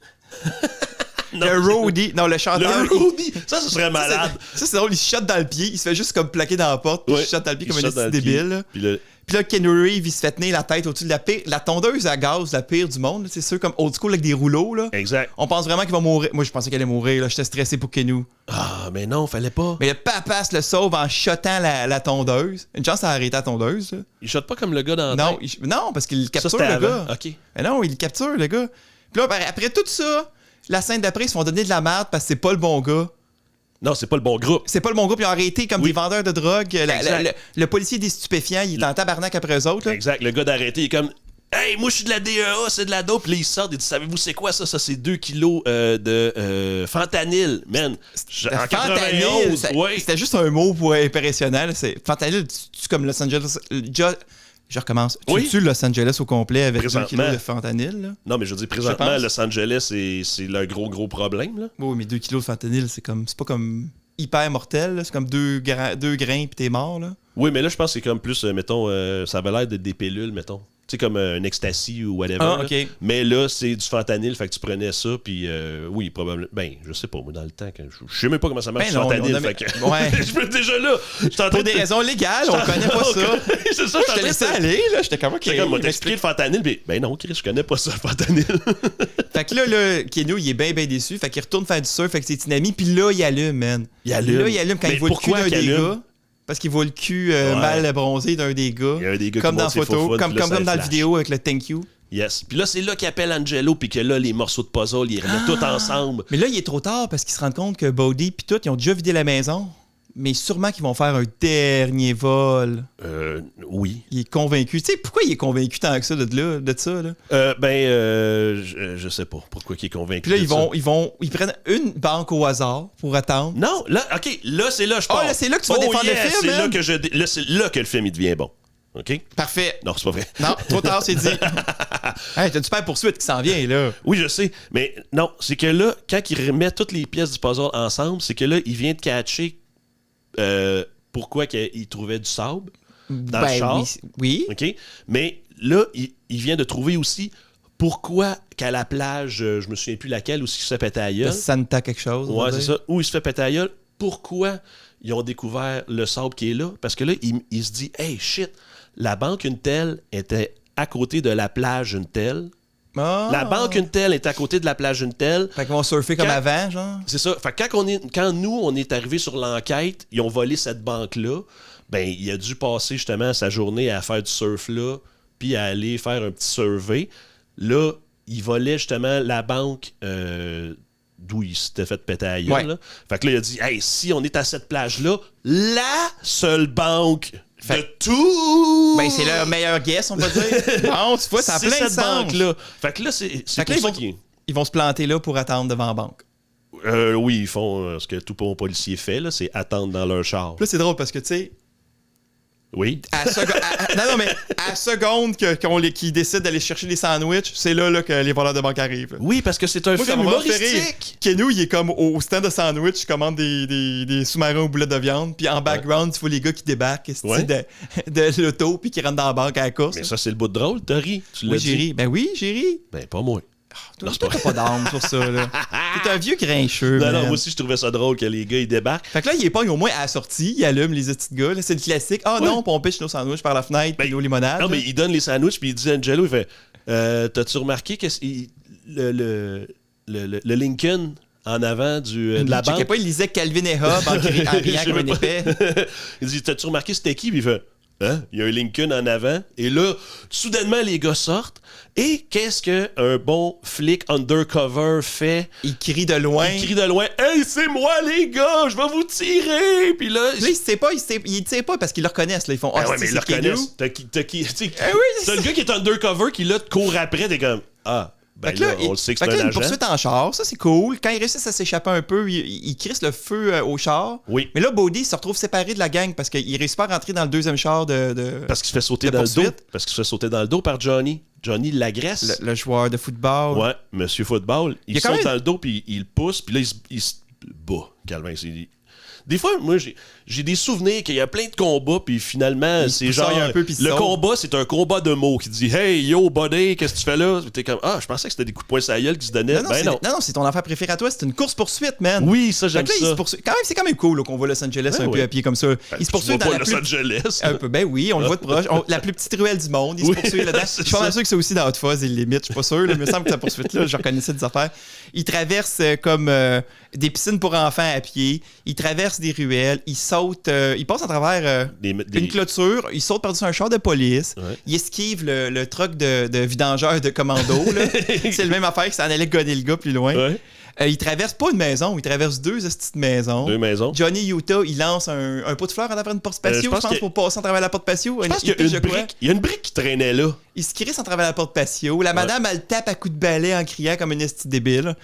Le roadie. Non, le chanteur. Le roadie. Ça serait malade. Ça, c'est drôle. Il se shot dans le pied. Il se fait juste comme plaquer dans la porte. Puis il se shot dans le pied comme un petit débile. Puis là, Keanu Reeves, il se fait tenir la tête au-dessus de la tondeuse à gaz, la pire du monde. C'est sûr, comme old school avec des rouleaux. Là. Exact. On pense vraiment qu'il va mourir. Moi, je pensais qu'il allait mourir. Là. J'étais stressé pour Keanu. Ah, mais non, fallait pas. Mais le papasse le sauve en shotant la tondeuse. Une chance à arrêter la tondeuse. Là. Il shot pas comme le gars dans la tête. Non, parce qu'il capture le gars. OK. Mais non, il capture le gars. Puis là, après tout ça, la scène d'après, ils se font donner de la merde parce que c'est pas le bon gars. Non, c'est pas le bon groupe. C'est pas le bon groupe. Ils ont arrêté comme des vendeurs de drogue. Le policier des stupéfiants, il est en tabarnak après eux autres. Là. Exact. Le gars d'arrêter, il est comme « Hey, moi, je suis de la DEA, c'est de la dope. » Puis là, il sort et dit « Savez-vous c'est quoi ça? Ça, c'est 2 kilos de fentanyl. Man, en 91, c'était juste un mot pour impressionnant. Fentanyl, tu comme Los Angeles... Je recommence. Tu tues Los Angeles au complet avec 2 kilos de fentanyl? Là? Non, mais je veux dire, présentement, Los Angeles, c'est le gros problème. Là. Oui, mais 2 kilos de fentanyl, c'est pas comme hyper mortel. Là. C'est comme 2 grains puis t'es mort. Là. Oui, mais là, je pense que c'est comme plus, mettons, ça avait l'air d'être des pilules, mettons. Tu sais, comme un ecstasy ou whatever. Ah, OK. Mais là, c'est du fentanyl, fait que tu prenais ça, puis oui, probablement. Ben, je sais pas, moi, dans le temps, je sais même pas comment ça marche, le fentanyl. Fait que je peux déjà là. Pour des raisons légales, on connaît pas ça. C'est ça, je te laissais aller, là. J'étais comme, OK. On t'a expliqué le fentanyl, puis ben non, Chris, je connais pas ça, le fentanyl. Fait que là, Keanu, il est bien déçu. Fait qu'il retourne faire du surf avec ses petits amis, puis là, il allume, man. Il allume quand il voit le cul d'un des gars. Parce qu'il voit le cul mal bronzé d'un des gars. Il y a un des gars comme qui dans la photo, comme dans la vidéo avec le thank you. Yes. Puis là, c'est là qu'il appelle Angelo, puis que là, les morceaux de puzzle, ils remettent tout ensemble. Mais là, il est trop tard parce qu'ils se rendent compte que Bodhi puis tout, ils ont déjà vidé la maison. Mais sûrement qu'ils vont faire un dernier vol. Oui. Il est convaincu. Tu sais, pourquoi il est convaincu tant que ça de ça? Là? Je sais pas pourquoi il est convaincu. Puis là, ils prennent une banque au hasard pour attendre. Non, là, OK, là, c'est là je pense. Là, c'est là que tu vas défendre le film, c'est là que le film, il devient bon. OK? Parfait. Non, c'est pas vrai. Non, trop tard, c'est dit. Hey, t'as une super poursuite qui s'en vient, là. Oui, je sais. Mais non, c'est que là, quand il remet toutes les pièces du puzzle ensemble, c'est que là, il vient de catcher pourquoi il trouvait du sable dans le char. Oui. OK? Mais là, il vient de trouver aussi pourquoi qu'à la plage, je me souviens plus laquelle, où il se fait péter à gueule. Santa quelque chose. Ouais, c'est ça. Où il se fait péter à gueule. Pourquoi ils ont découvert le sable qui est là? Parce que là, il se dit, hey, shit, la banque une telle était à côté de la plage une telle. Oh. La banque une telle est à côté de la plage une telle. Fait qu'ils vont surfer comme avant, genre. C'est ça. Fait que quand nous, on est arrivés sur l'enquête, ils ont volé cette banque-là, ben il a dû passer justement sa journée à faire du surf là, puis à aller faire un petit survey. Là, il volait justement la banque d'où il s'était fait péter à gueule. Là. Fait que là, il a dit, hey, si on est à cette plage-là, la seule banque de tout... Ben, c'est le meilleur guess, on va dire. Non, tu vois, ça a plein de cette sens. banque-là. Fait que là, c'est pour ça qu'ils... Ils vont se planter là pour attendre devant la banque. Oui, ils font ce que tout bon policier fait, là, c'est attendre dans leur char. Là, c'est drôle parce que, tu sais... Oui. Non, mais à la seconde qu'ils décident d'aller chercher des sandwichs, c'est là que les voleurs de banque arrivent. Oui, parce que c'est un film humoristique. Kenou, il est comme au stand de sandwich, il commande des sous-marins aux boulettes de viande, puis en background, tu vois les gars qui débarquent de l'auto, puis qui rentrent dans la banque à la course. Mais ça, c'est le bout de drôle. T'as ri. Oui, j'ai ri. Ben oui, j'ai ri. Ben, pas moi. Toi, t'as pas d'âme sur ça, là. T'es un vieux grincheux, non, moi aussi, je trouvais ça drôle que les gars, ils débarquent. Fait que là, il est pas au moins à la sortie, il allume les petits gars, là. C'est le classique. Non, puis on pêche nos sandwichs par la fenêtre, puis nos limonades. Non, mais il donne les sandwichs, puis il dit à Angelo, il fait t'as-tu remarqué que le Lincoln en avant de la banque? Pas, il lisait Calvin et Hobbes en riant comme un épais. Il dit t'as-tu remarqué c'était qui? Puis il fait il y a un Lincoln en avant. Et là, soudainement, les gars sortent. Et qu'est-ce qu'un bon flic undercover fait? Il crie de loin. Hey, c'est moi, les gars, je vais vous tirer! Puis là, il sait pas parce qu'ils le reconnaissent. Là. Ils font ouais, mais ils le reconnaissent. T'as le gars qui est undercover qui, là, te court après. T'es comme, ben là, on le sait que c'est un agent. Une poursuite en char, ça c'est cool. Quand ils réussissent à s'échapper un peu, ils crissent le feu au char. Oui. Mais là, Bodhi se retrouve séparé de la gang parce qu'il réussit pas à rentrer dans le deuxième char Parce qu'il se fait sauter dans le dos. Parce qu'il se fait sauter dans le dos par Johnny. Johnny l'agresse. Le joueur de football. Ouais, monsieur football. Il saute dans le dos, puis il le pousse, puis là, il se bat. Calvin, des fois, moi, j'ai des souvenirs qu'il y a plein de combats, puis finalement, c'est genre... le combat, c'est un combat de mots qui dit « Hey, yo, buddy, qu'est-ce que tu fais là? » T'es comme « Ah, je pensais que c'était des coups de poing sur la gueule qui se donnaient. » Non, c'est ton affaire préférée à toi. C'est une course-poursuite, man. Oui, ça, j'aime ça. C'est quand même cool qu'on voit Los Angeles un peu à pied comme ça. Il se poursuit dans Los Angeles. Un peu, ben oui, on le voit de proche. La plus petite ruelle du monde. Il se poursuit là-dedans. Je suis pas sûr que c'est aussi dans Hot Fuzz et Limite. Je suis pas sûr. Il me semble que sa poursuite-là, je reconnaissais des affaires. Il traverse comme des piscines pour enfants à pied. Il traverse des ruelles. Il saute... il passe à travers une clôture, il saute par-dessus un char de police, il esquive le truck de vidangeur de commando. Là. C'est le même affaire que ça en allait gonner le gars plus loin. Il traverse pas une maison, il traverse deux petites maisons. Deux maisons. Johnny Utah, il lance un pot de fleurs en travers une porte patio, je pense, pour passer en travers la porte patio. Je pense qu'il y a une brique qui traînait là. Il se crisse en travers la porte patio. La madame, elle tape à coups de balai en criant comme une esti débile.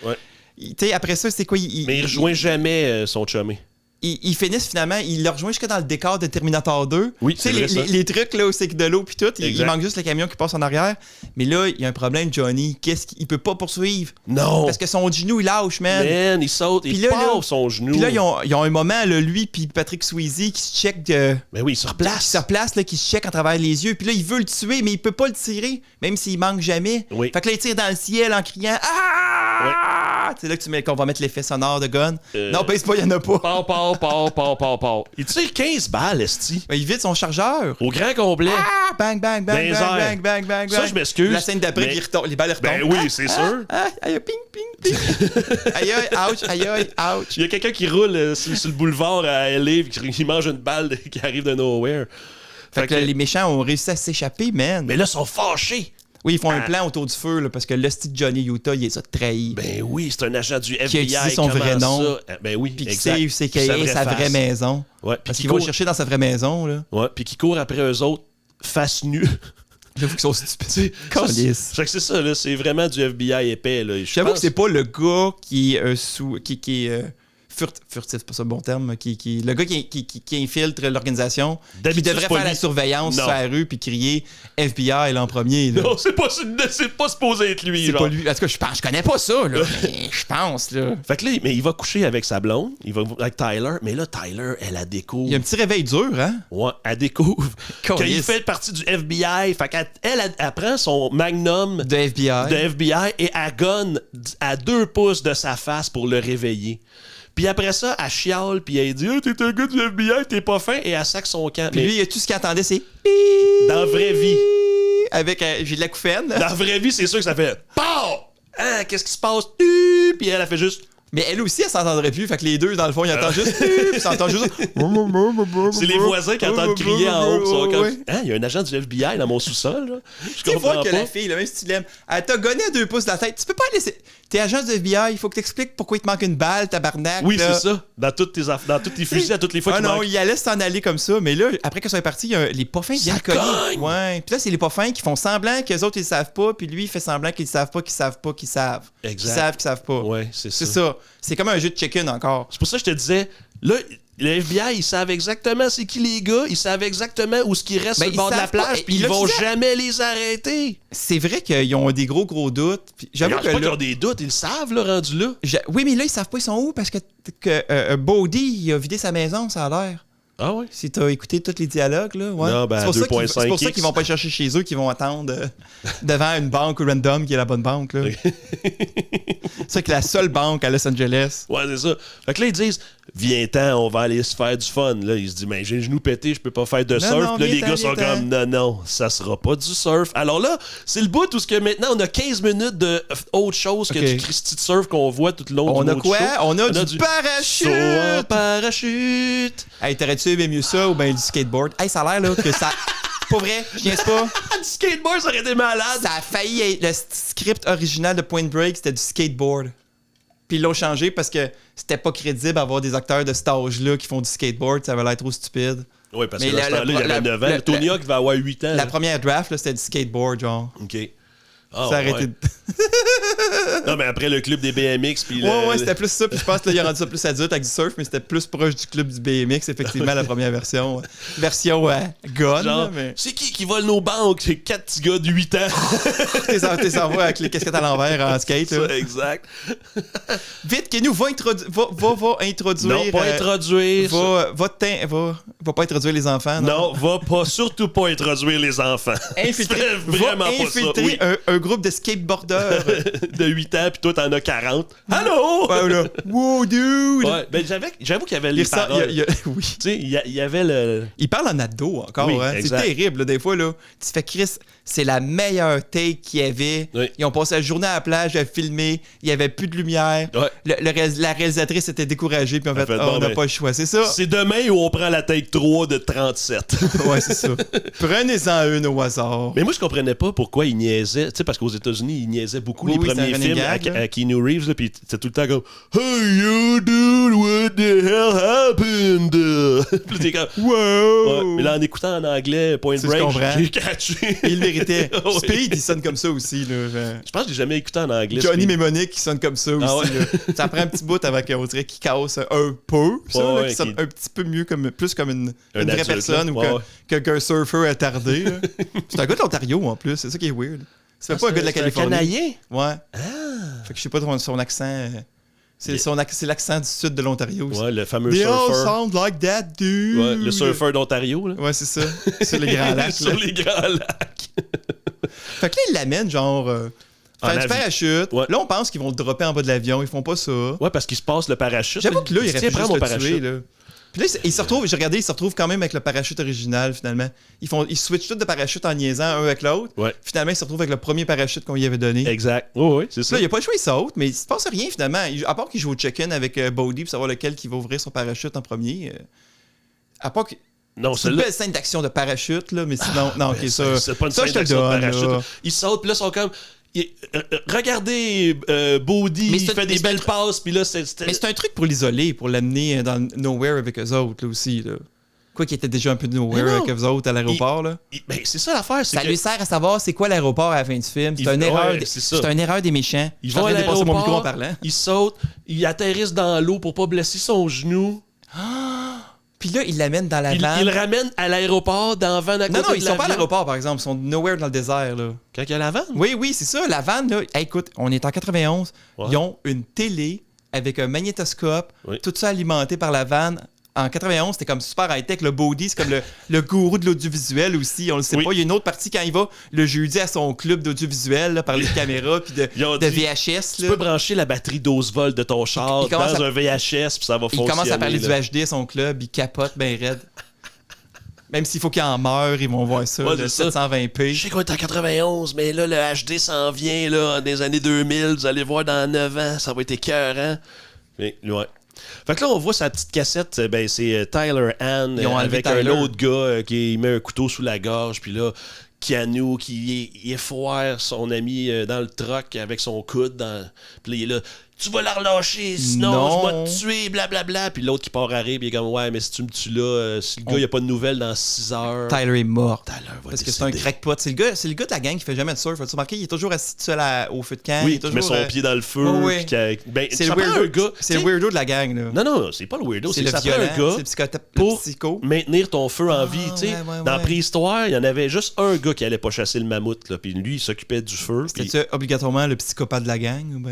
Après ça, c'est quoi? Mais il rejoint jamais son chumé. Ils finissent finalement, ils le rejoignent jusque dans le décor de Terminator 2. Oui, tu sais, les trucs là où c'est que de l'eau puis tout, il manque juste le camion qui passe en arrière. Mais là, il y a un problème, Johnny. Il peut pas poursuivre. Non. Parce que son genou, il lâche, man. Man, il saute, il part son genou. Puis là, ils ont un moment, là, lui puis Patrick Swayze qui se check de... Mais oui, il se replace. Qui se replace, là, qui se check à travers les yeux. Puis là, il veut le tuer, mais il peut pas le tirer, même s'il manque jamais. Oui. Fait que là, il tire dans le ciel en criant « Ah! » C'est là qu'on va mettre l'effet sonore de gun. Non, pèse pas, il y en a pas. Il tire 15 balles, esti. Il vide son chargeur. Au grand complet. Ah! Bang, bang, bang, bang, bang, bang. Ça, je m'excuse. La scène d'après, les balles retombent. Ben oui, c'est sûr. Aïe, ping, ping, ping. Aïe, ouch, aïe, ouch. Il y a quelqu'un qui roule sur le boulevard à LA qui mange une balle qui arrive de nowhere. Fait que les méchants ont réussi à s'échapper, man. Mais là, ils sont fâchés. Oui, ils font un plan autour du feu, là, parce que le style Johnny Utah, il les a trahis. Ben oui, c'est un agent du FBI. Qui a utilisé son vrai nom. Ben oui, puis qui sait c'est sa vraie maison. Ouais, parce qu'il va le chercher dans sa vraie maison. Là. Ouais, puis qui court après eux autres, face nue. J'avoue qu'ils sont stupides. C'est ça, là, c'est vraiment du FBI épais. J'avoue que c'est pas le gars qui est furtif, c'est pas ça le bon terme, le gars qui infiltre l'organisation, qui devrait faire la surveillance sur la rue puis crier FBI là, en premier. Là. Non, c'est pas supposé être lui. C'est pas lui. En tout cas, je connais pas ça, là. Je pense, là. Fait que là, mais il va coucher avec sa blonde, il va avec Tyler, mais là, Tyler, elle la découvre. Il y a un petit réveil dur, hein? Ouais, elle découvre qu'il fait partie du FBI. Fait qu'elle elle prend son magnum de FBI et elle gonne à 2 pouces de sa face pour le réveiller. Puis après ça, elle chiale, puis elle dit « T'es un gars du FBI, t'es pas fin », et elle sac son camp. Puis lui, tout ce qu'il entendait, c'est... Dans la vraie vie. Avec j'ai de la couffaine. Dans la vraie vie, c'est sûr que ça fait « Pow! Hein, qu'est-ce qui se passe? » Puis elle a fait juste Mais elle aussi, elle s'entendrait plus. Fait que les deux, dans le fond, ils entendent juste. Puis ils entendent juste. C'est les voisins qui entendent crier en haut. Ils sont comme, hein, il y a un agent du FBI dans mon sous-sol. Là. Je comprends vois que pas. la fille, là, même si tu l'aimes, elle t'a gonné à 2 pouces de la tête. Tu peux pas laisser. T'es agent du FBI, il faut que t'expliques pourquoi il te manque une balle, tabarnak. Oui, là. c'est ça. Dans toutes tes fusils, à toutes les fois qu'il non, manque. il allait s'en aller comme ça. Mais là, après que ça soit parti, il y a les poffins qui viennent cogner. Ouais. Puis là, c'est les poffins qui font semblant qu'eux autres, ils savent pas. Puis lui, il fait semblant qu'ils savent pas, qu'ils savent pas, qu'ils savent. Exact. Qu'ils savent pas. Ouais, c'est ça. C'est ça. C'est comme un jeu de chicken encore. C'est pour ça que je te disais, là, le FBI, ils savent exactement c'est qui les gars, ils savent exactement où ce qui reste sur le bord de la plage, puis ils vont jamais les arrêter. C'est vrai qu'ils ont des gros doutes. J'avoue que pas qu'ils ont des doutes, ils le savent, là, rendu là. Oui, mais là, ils savent pas ils sont où parce que Bodhi, il a vidé sa maison, ça a l'air. Ah ouais? Si t'as écouté tous les dialogues, là, ouais. Non, ben, c'est pour ça qu'ils vont pas chercher chez eux, qu'ils vont attendre devant une banque random qui est la bonne banque, là. C'est la seule banque à Los Angeles. Ouais, c'est ça. Fait que là, ils disent, viens-t'en, on va aller se faire du fun. Là, il se dit, mais j'ai le genou pété, je peux pas faire de surf. Non, là, les gars sont comme, non, ça sera pas du surf. Alors là, c'est le bout où ce que maintenant, on a 15 minutes de autre chose que du Christy de surf qu'on voit tout le long on du a quoi? show. On a du parachute! Saut en parachute! Hey, t'aurais-tu aimé mieux ça ou bien du skateboard? Hey, ça a l'air là que ça... Pas vrai, je niaise pas. Du skateboard, ça aurait été malade! Ça a failli être... Le script original de Point Break, c'était du skateboard. Puis ils l'ont changé parce que c'était pas crédible d'avoir des acteurs de cet âge-là qui font du skateboard. Ça avait l'air trop stupide. Oui, parce que là, il y avait 9 ans. Tony Hawk va avoir 8 ans. La première draft, là, c'était du skateboard, genre. OK. Oh, ça a arrêté. Non, mais après le club des BMX. Puis ouais, c'était plus ça. Puis je pense qu'il a rendu ça plus adulte avec du surf, mais c'était plus proche du club du BMX, effectivement, la première version. Version gun. Genre, mais... c'est qui vole nos banques? C'est 4 petits gars de 8 ans. T'es envois avec les casquettes à l'envers en skate. Ça, exact. Vite, Kenou, va introduire. Non, pas introduire. Va pas introduire les enfants. Non, va pas, surtout pas introduire les enfants. Infiltrer, vraiment pas ça. Oui. Un groupe de skateboarders de 8 ans, puis toi, t'en as 40. Allô? Ouais, là. Wow, dude! Ouais, ben j'avoue qu'il y avait les paroles. Oui. Tu sais, il y avait le... Il parle en ado encore, oui, hein? C'est terrible, là, des fois, là. Tu fais, Chris, c'est la meilleure take qu'il y avait. Oui. Ils ont passé la journée à la plage à filmer, il n'y avait plus de lumière. Ouais. La réalisatrice était découragée, puis en fait, on n'a pas le choix. C'est ça. C'est demain où on prend la take 3 de 37. Ouais, c'est ça. Prenez-en une au hasard. Mais moi, je comprenais pas pourquoi ils niaisaient. Tu sais, parce qu'aux États-Unis, ils niaisaient beaucoup les premiers films à Keanu Reeves, là, puis c'était tout le temps comme Hey, you dude, what the hell happened? Puis t'es comme wow! Ouais, mais là, en écoutant en anglais Point Break, j'ai catché. Il méritait. Ouais. Speed, il sonne comme ça aussi. Là. Je pense que j'ai jamais écouté en anglais. Johnny Speed. Mnemonic, qui sonne comme ça aussi. Ah ouais? Là. Ça prend un petit bout avant qu'on dirait qu'il casse un peu. Ça, là, qui sonne un petit peu mieux, plus comme une vraie adulte, personne ou qu'un surfer attardé. C'est un gars de l'Ontario en plus, c'est ça qui est weird. C'est pas un gars de la Californie. C'est un Canadien? Ouais. Ah. Fait que je sais pas son accent. C'est l'accent du sud de l'Ontario aussi. Ouais, le fameux They surfer. all sound like that, dude. Ouais, le surfer d'Ontario. Là. Ouais, c'est ça. Sur les Grands Lacs. Sur les Grands Lacs. Fait que là, ils l'amènent genre... faire du parachute. Ouais. Là, on pense qu'ils vont le dropper en bas de l'avion. Ils font pas ça. Ouais, parce qu'il se passe le parachute. J'avoue que là, il aurait pu juste mon le parachute. tuer, là. Puis là, ils se retrouvent, j'ai regardé, ils se retrouvent quand même avec le parachute original, finalement. Ils switchent tout de parachute en niaisant un avec l'autre. Ouais. Finalement, ils se retrouvent avec le premier parachute qu'on y avait donné. Exact. Oui, c'est ça. Là, il n'y a pas le choix, il saute, mais il se passe rien, finalement. À part qu'il joue au check-in avec Bodhi pour savoir lequel qui va ouvrir son parachute en premier. À part que... Non, c'est une belle scène d'action de parachute, là, mais sinon... non, ok, ça... C'est pas une ça, scène d'action de parachute. Là. Ils sautent, puis là, ils sont comme... Regardez Bodhi, il fait des belles passes, puis là, Mais c'est un truc pour l'isoler, pour l'amener dans Nowhere avec eux autres, là, aussi, là. Quoi qu'il était déjà un peu de Nowhere avec eux autres à l'aéroport, là. Ben, c'est ça l'affaire. Ça lui sert à savoir c'est quoi l'aéroport à la fin du film. C'est une erreur des méchants. Ils vont à dépasser mon micro en l'aéroport, parlant. ils sautent, ils atterrissent dans l'eau pour pas blesser son genou. Puis là, ils l'amènent dans la vanne. Ils le ramènent à l'aéroport dans la vanne à côté de Non, ils sont pas à l'aéroport, par exemple. Ils sont Nowhere dans le désert, là. Quand il y a la vanne? Oui, c'est ça. La vanne, là. Hey, écoute, on est en 91. Ouais. Ils ont une télé avec un magnétoscope. Oui. Tout ça alimenté par la vanne. En 91, c'était comme super high-tech. Le Bodhi, c'est comme le gourou de l'audiovisuel aussi. On le sait pas. Il y a une autre partie quand il va le jeudi à son club d'audiovisuel, là, parler de caméra puis de VHS. Tu peux brancher la batterie 12 volts de ton char dans un VHS puis ça va fonctionner. Il commence à parler du HD à son club. Il capote ben raide. Même s'il faut qu'il en meure, ils vont voir ça, le 720p. Je sais qu'on est en 91, mais là, le HD s'en vient là, dans les années 2000. Vous allez voir dans 9 ans, ça va être écœurant. Ouais. Fait que là, on voit sa petite cassette, ben c'est Tyler Ann avec Tyler. un autre gars qui met un couteau sous la gorge, puis là, Keanu qui effoire son ami dans le truck avec son coude. Puis là, il est là, tu vas la relâcher, sinon je vais te tuer, blablabla. Puis l'autre qui part à rire, puis il est comme, ouais, mais si tu me tues là, si le gars, il n'y a pas de nouvelles dans 6 heures. Tyler est mort. Parce que c'est un crackpot. C'est le gars de la gang qui fait jamais de surf. As-tu remarqué, il est toujours assis tout seul au feu de camp. Oui, il met son pied dans le feu. Oui. C'est le weirdo. C'est le weirdo de la gang. Là. Non, c'est pas le weirdo. C'est le violent, c'est le pour maintenir ton feu en vie. Dans la préhistoire, il y en avait juste un gars qui allait pas chasser le mammouth. Là, puis lui, il s'occupait du feu. C'était obligatoirement le psychopathe de la gang? Ou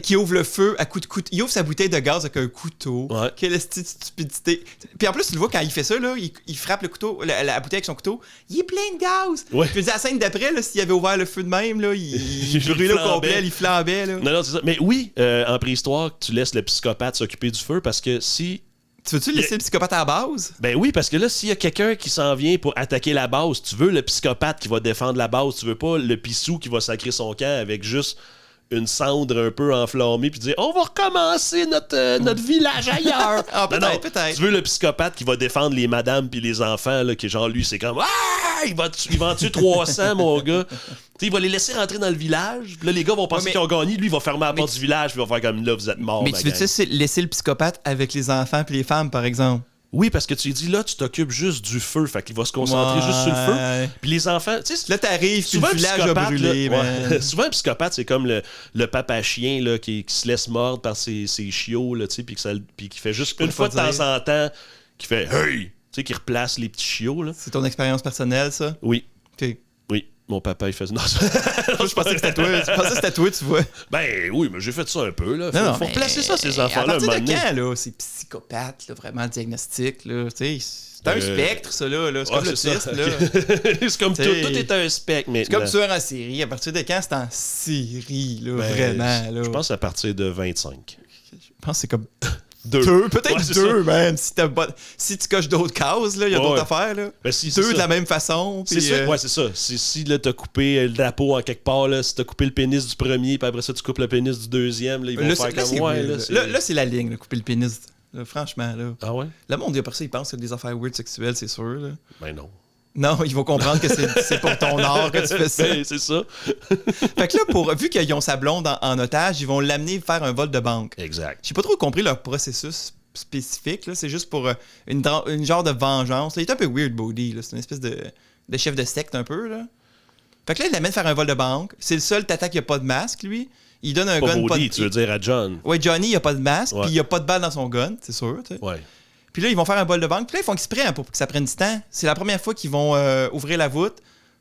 qui ouvre le feu à coups de couteau. Il ouvre sa bouteille de gaz avec un couteau. Ouais. Quelle stupidité. Puis en plus, tu le vois quand il fait ça, là, il frappe le couteau, la bouteille avec son couteau. Il est plein de gaz. Ouais. Puis la scène d'après, là, s'il avait ouvert le feu de même, là, il brûlait au complet, il flambait. Là. Non, c'est ça. Mais oui, en préhistoire, tu laisses le psychopathe s'occuper du feu parce que si. Tu veux-tu laisser le psychopathe à la base? Ben oui, parce que là, s'il y a quelqu'un qui s'en vient pour attaquer la base, tu veux le psychopathe qui va défendre la base, tu veux pas le pissou qui va sacrer son camp avec juste une cendre un peu enflammée puis dire on va recommencer notre village ailleurs. Peut-être. Tu veux le psychopathe qui va défendre les madames puis les enfants là, qui genre lui c'est comme il va en tuer 300 mon gars. T'sais, il va les laisser rentrer dans le village. Puis là les gars vont penser qu'ils ont gagné, lui il va fermer la porte du village puis il va faire comme là vous êtes morts. Mais tu veux-tu laisser le psychopathe avec les enfants puis les femmes par exemple? Oui, parce que tu lui dis, là, tu t'occupes juste du feu. Fait qu'il va se concentrer juste sur le feu. Puis les enfants, tu sais... Là, t'arrives, puis le village a brûlé. Souvent, un psychopathe, c'est comme le papa chien là, qui se laisse mordre par ses chiots, là, tu sais, puis qui fait juste une fois de temps en temps, qui fait « Hey! » Tu sais, qui replace les petits chiots, là. C'est ton expérience personnelle, ça? Oui. OK. Oui. Mon papa, il faisait... Non, je pensais que c'était toi. Je pensais que c'était toi, tu vois. Ben oui, mais j'ai fait ça un peu, là. Faut placer ça, ces enfants-là. À partir de quand, là? C'est psychopathe, là, vraiment, le diagnostic, là. Tu sais, c'est un spectre, ça, là. C'est comme l'autiste, là. C'est comme tout est un spectre, mais... C'est comme tueur en série. À partir de quand c'est en série, là, vraiment, là? Je pense à partir de 25. Je pense que c'est comme... Deux. Peut-être deux, man. Si tu coches d'autres cases, il y a d'autres affaires. Là. Ben, deux de la même façon. C'est ça. Ouais, c'est ça. Si là, t'as coupé la peau en quelque part, là, si t'as coupé le pénis du premier, puis après ça, tu coupes le pénis du deuxième, là, ils vont là, faire comme ouais. Là, c'est la ligne, là, couper le pénis. Là, franchement. Là. Ah ouais? Le monde, après ça, il pense que c'est des affaires weird sexuelles, c'est sûr. Là. Ben non. Non, ils vont comprendre que c'est pour ton art que tu fais ça. Ben, c'est ça. Fait que là, vu qu'ils ont sa blonde en otage, ils vont l'amener faire un vol de banque. Exact. J'ai pas trop compris leur processus spécifique. Là. C'est juste pour une genre de vengeance. Il est un peu weird body. C'est une espèce de chef de secte un peu. Là. Fait que là, il l'amène faire un vol de banque. C'est le seul tata qui a pas de masque, lui. Il donne un pas gun. Body, tu veux dire à John. Ouais, Johnny, il a pas de masque. Puis il a pas de balle dans son gun, c'est sûr. Tu sais. Ouais. Puis là, ils vont faire un vol de banque. Puis là, ils font exprès pour que ça prenne du temps. C'est la première fois qu'ils vont ouvrir la voûte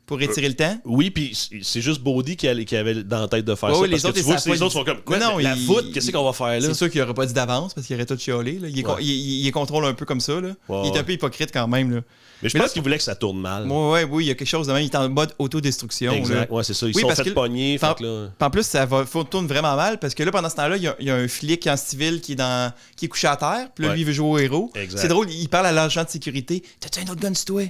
pour étirer le temps. Oui, puis c'est juste Bodhi qui avait dans la tête de faire ça. Oui, parce les autres, que tu vois, les autres sont comme, quoi, non, la voûte, qu'est-ce qu'on va faire là? C'est sûr qu'il n'aurait pas dit d'avance parce qu'il aurait tout chialé. Là. Il contrôle un peu comme ça. Là. Il est un peu hypocrite quand même. Là. Mais je pense qu'il voulait que ça tourne mal. Oui, il y a quelque chose de même. Il est en mode autodestruction. Exact, ouais, c'est ça. Ils sont fait pogner. En plus, ça tourne vraiment mal parce que là, pendant ce temps-là, il y a un flic en civil qui est couché à terre. Puis là, lui, il veut jouer au héros. Exact. C'est drôle, il parle à l'agent de sécurité. T'as-tu un autre gun sur toi?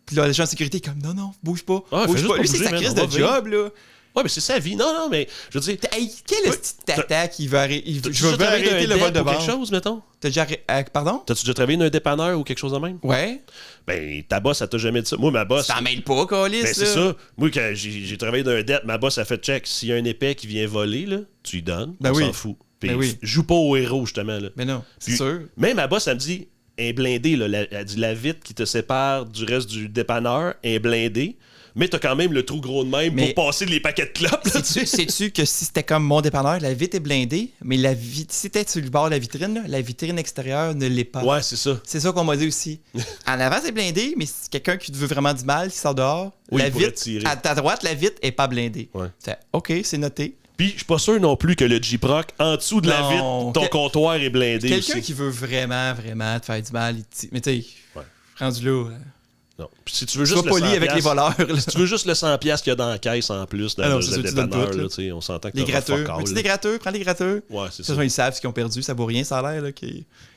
Puis là, l'agent de sécurité est comme non, bouge pas. Bouge pas. Lui, c'est sa crise de job, là. Ouais, mais c'est sa vie. Non, mais je veux dire. Hey, quel petit tata qui va arrêter. Je veux arrêter le vol de banque. Quelque chose, mettons. T'as déjà pardon? T'as-tu déjà travaillé dans un dépanneur ou quelque chose de même? Ouais. Ben, ta boss, elle t'a jamais dit ça. Moi, ma boss. T'en mêles pas, Calis. Ben, c'est ça. Moi, quand j'ai travaillé dans un dette, ma boss a fait check. S'il y a un épais qui vient voler, là, tu lui donnes. On s'en fout. Puis, joue pas au héros, justement. Là. Mais non, c'est sûr. Même ma boss, elle me dit, un blindé, là, elle dit la vitre qui te sépare du reste du dépanneur, un blindé. Mais t'as quand même le trou gros de même pour passer les paquets de clopes. Sais-tu que si c'était comme mon dépanneur, la vitre est blindée, mais si c'était sur le bord de la vitrine, là, la vitrine extérieure ne l'est pas. Ouais, c'est ça. C'est ça qu'on m'a dit aussi. En avant, c'est blindé, mais si quelqu'un qui te veut vraiment du mal, qui sort dehors, la vitre, à ta droite, la vitre est pas blindée. Ouais. OK, c'est noté. Puis, je suis pas sûr non plus que le J-Proc, en dessous de la vitre, ton comptoir est blindé. Quelqu'un qui veut vraiment te faire du mal, mais tu sais, rendu là. Non. Puis si tu veux juste le poli avec les voleurs. Si tu veux juste le 100$ qu'il y a dans la caisse en plus, dans le dépanneur, on s'entend que les gratteux. Veux-tu des gratteux? Prends les gratteux. Ouais, c'est ça. Ils savent ce qu'ils ont perdu, ça vaut rien, ça a l'air. Là,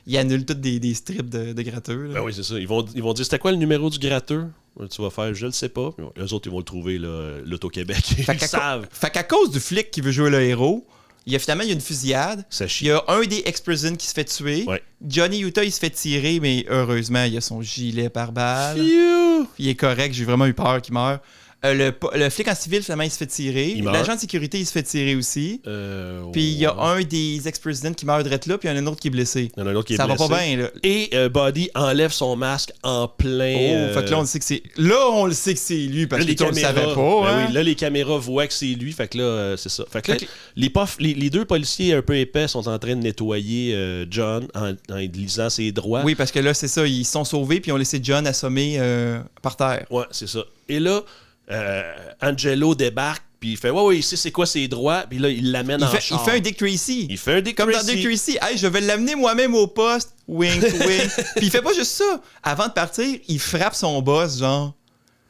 ils annulent tous des strips de gratteux. Là. Ben oui, c'est ça. Ils vont dire c'était quoi le numéro du gratteux? Tu vas faire, je le sais pas. Eux autres, ils vont le trouver, l'Auto-Québec. Ils savent. Fait qu'à cause du flic qui veut jouer le héros, il y a une fusillade. Ça chie. Il y a un des ex-prison qui se fait tuer. Ouais. Johnny Utah, il se fait tirer, mais heureusement, il a son gilet par balle. Phew! Il est correct, j'ai vraiment eu peur qu'il meure. Le flic en civil, finalement, il se fait tirer. L'agent de sécurité, il se fait tirer aussi. Puis il y a un des ex-présidents qui meurt direct là, puis il y en a un autre qui est blessé. Il y en a un autre qui est ça blessé. va pas bien, là. Et Buddy enlève son masque en plein... Fait que là, on sait que c'est... Là, on le sait que c'est lui, parce que on le savait pas. Ben hein? oui, là, les caméras voient que c'est lui, fait que là, c'est ça. Fait que là, les deux policiers un peu épais sont en train de nettoyer John en lisant ses droits. Oui, parce que là, c'est ça, ils se sont sauvés, puis ils ont laissé John assommer par terre. Ouais, c'est ça. Et là... Angelo débarque, puis il fait ouais, il sait c'est quoi ses droits, puis là, il l'amène char. Il fait un Dick Tracy. Comme dans Dick Tracy. Hey, je vais l'amener moi-même au poste. Wink, wink. Puis il fait pas juste ça. Avant de partir, il frappe son boss, genre.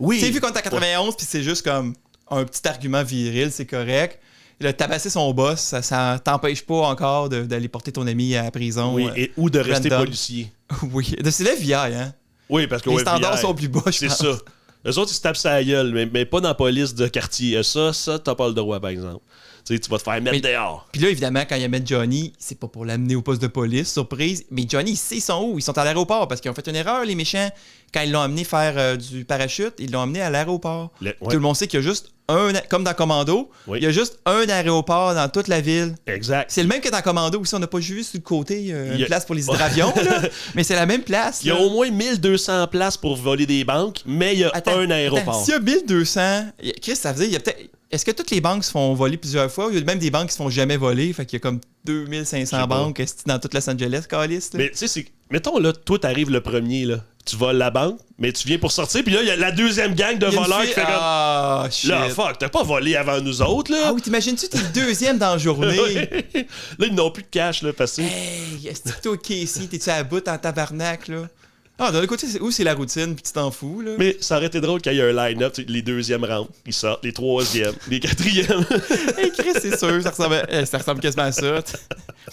Oui. Tu sais, vu qu'on est à 91, puis c'est juste comme un petit argument viril, c'est correct. Il a tabassé son boss, ça t'empêche pas encore d'aller porter ton ami à la prison. Oui, ou de rester policier. Oui, c'est la vie, hein. Oui, parce que les standards sont plus bas, je pense. C'est ça. Eux autres, ils se tapent sa gueule, mais pas dans la police de quartier. Ça, t'as pas le droit, par exemple. Tu sais, tu vas te faire mettre dehors. Puis là, évidemment, quand ils amènent Johnny, c'est pas pour l'amener au poste de police, surprise. Mais Johnny, il sait ils sont où? Ils sont à l'aéroport parce qu'ils ont fait une erreur, les méchants. Quand ils l'ont amené faire du parachute, ils l'ont amené à l'aéroport. Tout le monde sait qu'il y a juste comme dans Commando, il y a juste un aéroport dans toute la ville. Exact. C'est le même que dans Commando aussi. On n'a pas juste vu sur le côté une place pour les hydravions, là, mais c'est la même place. Il y a au moins 1200 places pour voler des banques, mais il y a un aéroport. S'il y a 1200, Chris, ça veut dire, il y a peut-être... Est-ce que toutes les banques se font voler plusieurs fois ou il y a même des banques qui se font jamais voler? Fait qu'il y a comme 2500 banques dans toute Los Angeles, Calice. Mais tu sais, mettons là, toi t'arrives le premier, là. Tu voles la banque, mais tu viens pour sortir, puis là, il y a la deuxième gang de voleurs qui fait comme... Ah, shit. Là, fuck, t'as pas volé avant nous autres, là. Ah oui, t'imagines-tu, t'es le deuxième dans la journée. Là, ils n'ont plus de cash, là, parce que... Hey, est-ce que toi, Casey, t'es-tu à bout en tabarnak, là? Ah, d'un autre côté, c'est la routine, puis tu t'en fous, là. Mais ça aurait été drôle qu'il y ait un line-up, les deuxièmes rentrent, ils sortent, les troisièmes, les quatrièmes. Hey, Chris, c'est sûr, ça ressemble quasiment à ça.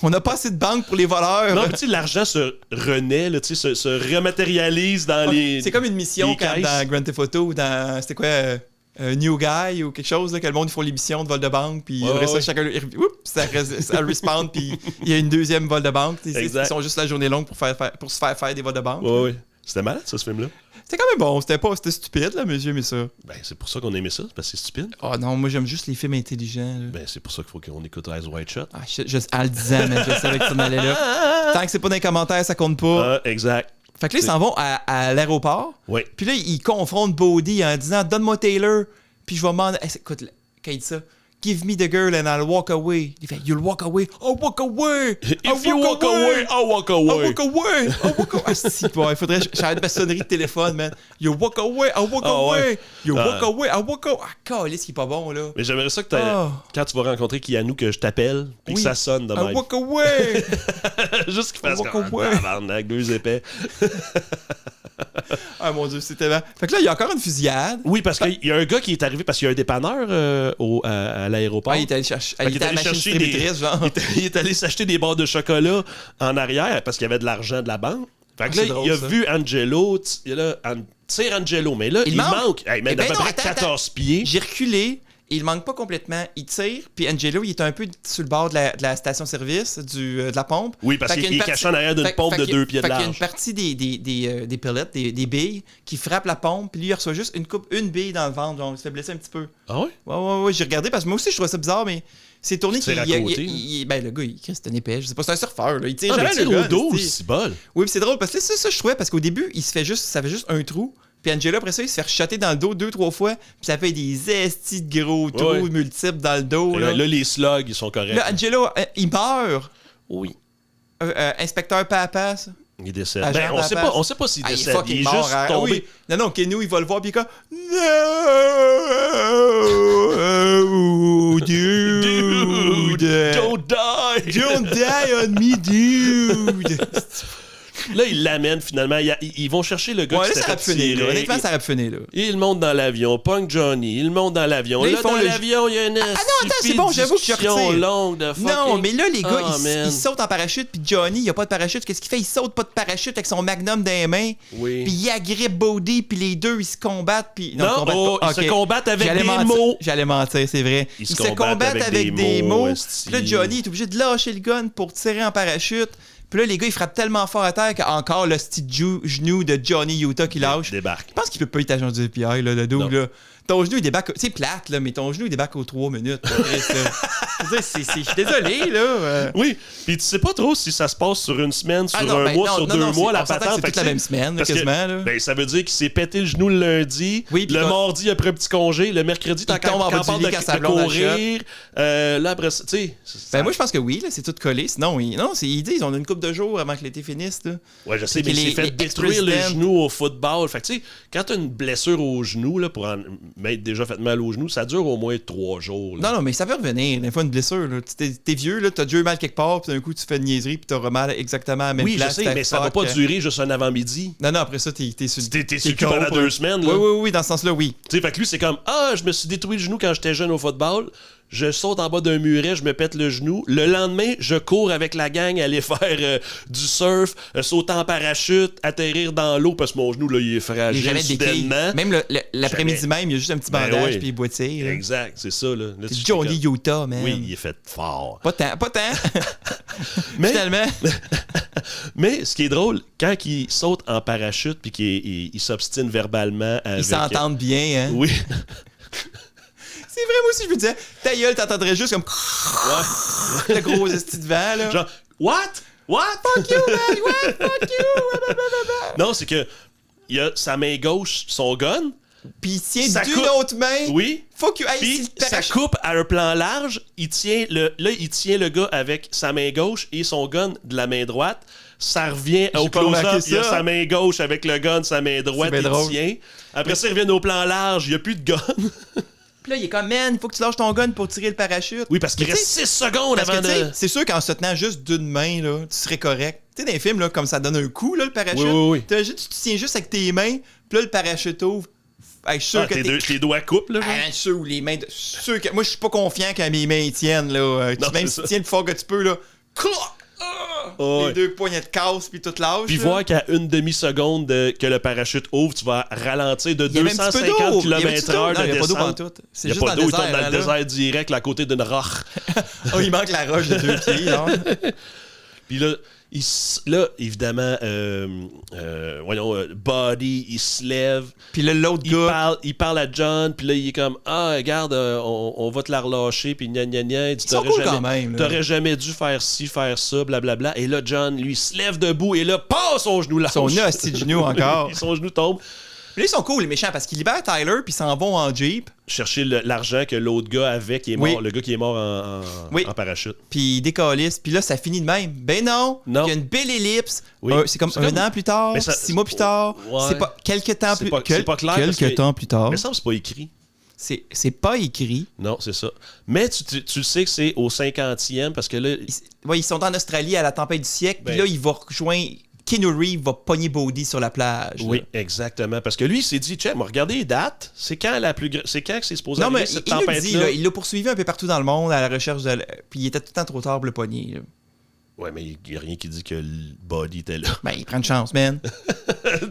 On n'a pas assez de banques pour les voleurs. Non, mais tu sais, l'argent se renaît, là, tu sais, se rematérialise dans les... C'est comme une mission quand dans Grand Theft Auto ou dans... C'était quoi New Guy ou quelque chose, là, que le monde, ils font l'émission de vol de banque, puis ça, chacun... ça respawn, puis il y a une deuxième vol de banque. Ils sont juste la journée longue pour se faire des vols de banque. Oui. C'était malade, ça, ce film-là. C'était quand même bon. C'était stupide, là, mais j'ai aimé ça. Ben, c'est pour ça qu'on aimait ça, parce que c'est stupide. Oh non, moi, j'aime juste les films intelligents. Là. Ben, c'est pour ça qu'il faut qu'on écoute Eyes Wide Shut. Ah, en le disant, mais je savais que tu en allais là. Tant que c'est pas dans les commentaires, ça compte pas. Exact. Fait que là, ils s'en vont à l'aéroport. Oui. Puis là, ils confrontent Bodhi en disant « Donne-moi Taylor. » Puis je vais demander... Écoute, quand il dit ça... Give me the girl and I'll walk away. Il fait, you'll walk away. I'll walk away. If you walk away, I'll walk away. I'll walk away. I'll walk away. Ah, si, bon, il faudrait que j'arrête ma sonnerie de téléphone, man. You walk away. I'll walk away. You walk away. I'll walk away. Ah, câlisse, qui est pas bon, là. Mais j'aimerais ça que quand tu vas rencontrer Kianou, que je t'appelle, puis que ça sonne de même. I'll walk away. Juste qu'il fasse comme tabarnak, deux épais. Ah mon Dieu, c'était là. Fait que là, il y a encore une fusillade. Oui, parce qu'il y a un gars qui est arrivé parce qu'il y a un dépanneur à l'aéroport. Ah, il est allé chercher. Il était à la machine distributrice, genre. Il est allé s'acheter des barres de chocolat en arrière parce qu'il y avait de l'argent de la banque. Fait que là, il a vu Angelo. Tire Angelo, mais là, il manque. Hey, mais d'à peu près 14 pieds. J'ai reculé. Il manque pas complètement. Il tire, puis Angelo, il est un peu sur le bord de la station-service, de la pompe. Oui, parce qu'il est caché en arrière d'une pompe de 2 pieds de large. Fait qu'il y a une partie des pellets, des billes, qui frappent la pompe, puis lui, il reçoit juste une bille dans le ventre, genre, il se fait blesser un petit peu. Ah oui? Ouais, j'ai regardé, parce que moi aussi, je trouvais ça bizarre, mais c'est tourné qu'il ben, le gars, c'est un épais, je sais pas, c'est un surfeur, là. Il tire jamais le au dos, c'est bol. Oui, puis c'est drôle, parce que ça, je trouvais, parce qu'au début, ça fait juste un trou. Puis Angelo, après ça, il se fait rechotter dans le dos 2-3 fois. Puis ça fait des estis de gros trous multiples dans le dos. Là, les slugs, ils sont corrects. Là, Angelo, il meurt. Oui. Inspecteur Papa, ça. Il décède. Ben, on sait pas s'il décède. Il est mort, juste tombé. Oui. Non, Kenou, il va le voir, puis il est comme... No, dude. Don't die. Don't die on me, dude. Là, ils l'amènent finalement. Ils vont chercher le gars qui s'était fait tirer. Honnêtement, ça aurait pu finir, là. Il monte dans l'avion. Punk Johnny. Il monte dans l'avion. Là, dans l'avion, il y a une c'est bon, j'avoue que je retire. longue de fucking... Non, mais là, les gars, ils sautent en parachute, puis Johnny, il a pas de parachute. Qu'est-ce qu'il fait? Il saute pas de parachute avec son magnum dans les mains. Oui. Puis il agrippe Bodhi, puis les deux, ils se combattent. Puis... Non, ils se combattent avec des mots. J'allais mentir, c'est vrai. Ils se combattent avec des mots. Puis là, Johnny est obligé de lâcher le gun pour tirer en parachute. Puis là, les gars, ils frappent tellement fort à terre qu'encore le petit genou de Johnny Utah qui lâche. Débarque. Je pense qu'il peut pas être agent du FBI, là, le double, là. Ton genou, il débarque. C'est plate, là, mais ton genou, il débarque aux 3 minutes. Je suis désolé, là. Oui, puis tu sais pas trop si ça se passe sur une semaine, sur un mois, sur 2 mois, la patente. C'est toute la même semaine, quasiment. Là. Ben, ça veut dire qu'il s'est pété le genou le lundi. Oui, le mardi, il a pris un petit congé. Le mercredi, t'as quand capable de courir. Là, après ça, tu sais. Ben, moi, je pense que oui, là, c'est tout collé. Sinon, ils disent on a une couple de jours avant que l'été finisse. Là. Ouais, je sais, mais il s'est fait détruire le genou au football. Fait que, tu sais, quand t'as une blessure au genou, là, pour m'être déjà fait mal au genou, ça dure au moins 3 jours. Là. Non, mais ça peut revenir. Des fois, une blessure. T'es vieux, là, t'as déjà eu mal quelque part, puis d'un coup, tu fais une niaiserie, puis t'auras mal exactement à la même place. Oui, je sais, mais ça va pas durer juste un avant-midi. Non, après ça, t'es sur le pendant 2 semaines. Là. Oui, dans ce sens-là, oui. Tu sais, fait que lui, c'est comme je me suis détruit le genou quand j'étais jeune au football. Je saute en bas d'un muret, je me pète le genou. Le lendemain, je cours avec la gang aller faire du surf, sauter en parachute, atterrir dans l'eau parce que mon genou, là, il est fragile soudainement. Même l'après-midi même, il y a juste un petit bandage puis il boitille. Exact, c'est ça. Là c'est Johnny Utah, man. Oui, il est fait fort. Pas tant. Mais, finalement. Mais ce qui est drôle, quand il saute en parachute puis qu'il s'obstine verbalement avec... Ils s'entendent bien, hein? Oui. C'est vrai, moi aussi, je me disais, ta gueule, t'entendrais juste comme. Le gros esti de vent, là. Genre, what? Fuck you, man! What? Fuck you! Non, c'est que, il a sa main gauche, son gun. Puis il tient d'une autre main. Oui. Fuck you! Puis ça coupe à un plan large. Il tient le gars avec sa main gauche et son gun de la main droite. Ça revient au close-up, il a sa main gauche avec le gun, sa main droite, il tient. Après ça, il revient au plan large, il n'y a plus de gun. Puis là, il est comme, man, il faut que tu lâches ton gun pour tirer le parachute. Oui, parce qu'il reste 6 secondes avant de... C'est sûr qu'en se tenant juste d'une main, là, tu serais correct. Tu sais, dans les films, là, comme ça donne un coup, là, le parachute. Oui. Tu tiens juste avec tes mains, puis là, le parachute ouvre. Hey, je suis sûr que tes doigts coupent, là. Je suis sûr, les mains... sûr que... Moi, je suis pas confiant quand mes mains tiennent, là. Même si tu tiens le fort que tu peux, là... Les 2 poignets de casse puis toute lâche. Puis voir qu'à une demi-seconde que le parachute ouvre, tu vas ralentir de 250 km/h de descente. Il n'y a pas d'eau pantoute. C'est juste dans le désert. Il tombe dans le désert direct, là, à côté d'une roche. Il manque la roche de 2 pieds. Là. Puis là, évidemment, Buddy, il se lève. Puis là, l'autre gars... Il parle à John, puis là, il est comme, regarde, on va te la relâcher, puis gna gna gna. Il dit, t'aurais jamais dû faire ci, faire ça, blablabla. Et là, John, lui, se lève debout, et là, son genou lâche. Son hostie de genou encore. Son genou tombe. Puis là, ils sont cool, les méchants, parce qu'ils libèrent Tyler, puis ils s'en vont en Jeep. Chercher l'argent que l'autre gars avait, qui est mort, le gars qui est mort en parachute. Puis ils décalissent, puis là, ça finit de même. Ben non. Il y a une belle ellipse. Oui. C'est comme un an plus tard, 6 mois plus tard. C'est pas quelques temps plus tard. C'est pas clair. Quelques temps plus tard. Mais ça, c'est pas écrit. C'est pas écrit. Non, c'est ça. Mais tu sais que c'est au 50e, parce que là... Ils sont en Australie à la tempête du siècle, puis là, il va rejoindre... Keanu Reeves va pogner Bodhi sur la plage. Oui, exactement. Parce que lui, il s'est dit, tiens, regardez les dates. C'est quand que c'est supposé arriver cette tempête-là? Il l'a poursuivi un peu partout dans le monde à la recherche de... Puis il était tout le temps trop tard pour le pogner. Là. Ouais, mais il n'y a rien qui dit que le Buddy était là. Ben, il prend une chance, man.